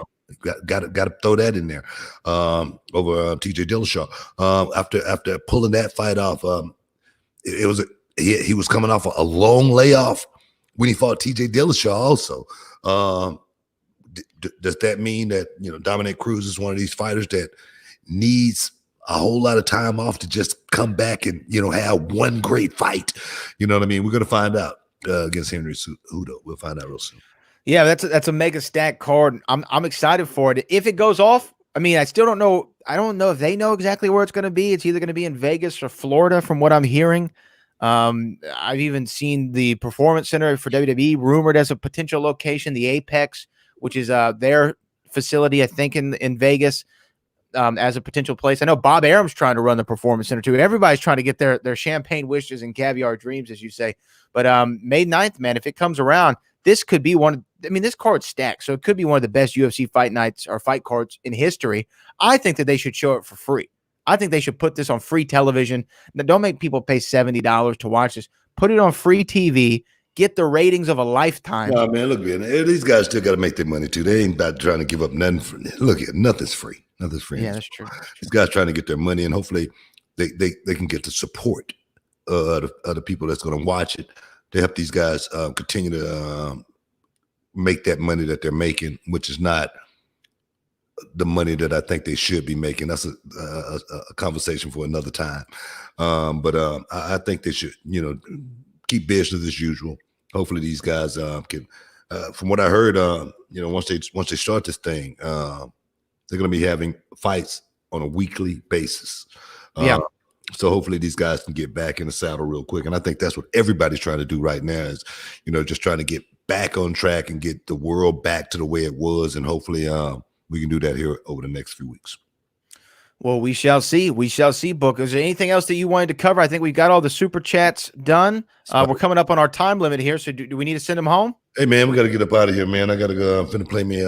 Got to throw that in there. Over TJ Dillashaw. After pulling that fight off, it was he was coming off a long layoff when he fought TJ Dillashaw also. Does that mean that, you know, Dominic Cruz is one of these fighters that needs a whole lot of time off to just come back and, you know, have one great fight? You know what I mean? We're going to find out against Henry Cejudo. We'll find out real soon. Yeah, that's a mega stack card. I'm excited for it. If it goes off, I mean, I still don't know. I don't know if they know exactly where it's going to be. It's either going to be in Vegas or Florida, from what I'm hearing. I've even seen the Performance Center for WWE rumored as a potential location, the Apex, which is their facility, I think, in Vegas, as a potential place. I know Bob Arum's trying to run the Performance Center too. Everybody's trying to get their champagne wishes and caviar dreams, as you say. But May 9th, man, if it comes around, this could be one. I mean, this card's stacked, so it could be one of the best UFC fight nights or fight cards in history. I think that they should show it for free. I think they should put this on free television. Now, don't make people pay $70 to watch this. Put it on free TV. Get the ratings of a lifetime. No, man, look, man, these guys still got to make their money too. They ain't about trying to give up nothing. Look, nothing's free. Nothing's free. Yeah, that's true. These guys trying to get their money, and hopefully they can get the support of the people that's going to watch it to help these guys continue to make that money that they're making, which is not the money that I think they should be making. That's a conversation for another time. But I think they should, you know, keep business as usual. Hopefully these guys can, from what I heard, you know, once they start this thing, they're going to be having fights on a weekly basis. Yeah. So hopefully these guys can get back in the saddle real quick. And I think that's what everybody's trying to do right now is, you know, just trying to get back on track and get the world back to the way it was. And hopefully we can do that here over the next few weeks. Well, we shall see. We shall see, Book. Is there anything else that you wanted to cover? I think we've got all the super chats done. We're coming up on our time limit here. So do we need to send them home? Hey, man, we got to get up out of here, man. I got to go. I'm finna play me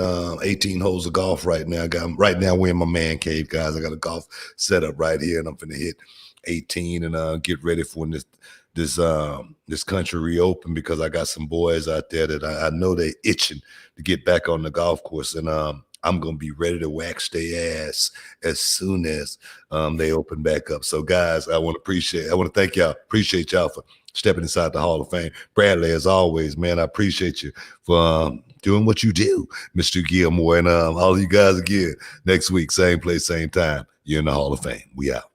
18 holes of golf right now. Right now we're in my man cave, guys. I got a golf set up right here, and I'm finna hit 18 and get ready for when this country reopen, because I got some boys out there that I know they itching to get back on the golf course, and I'm gonna be ready to wax their ass as soon as they open back up. So, guys, I want to thank y'all. Appreciate y'all for stepping inside the Hall of Fame. Bradley, as always, man, I appreciate you for doing what you do, Mr. Gilmore, and all of you guys again next week, same place, same time. You're in the Hall of Fame. We out.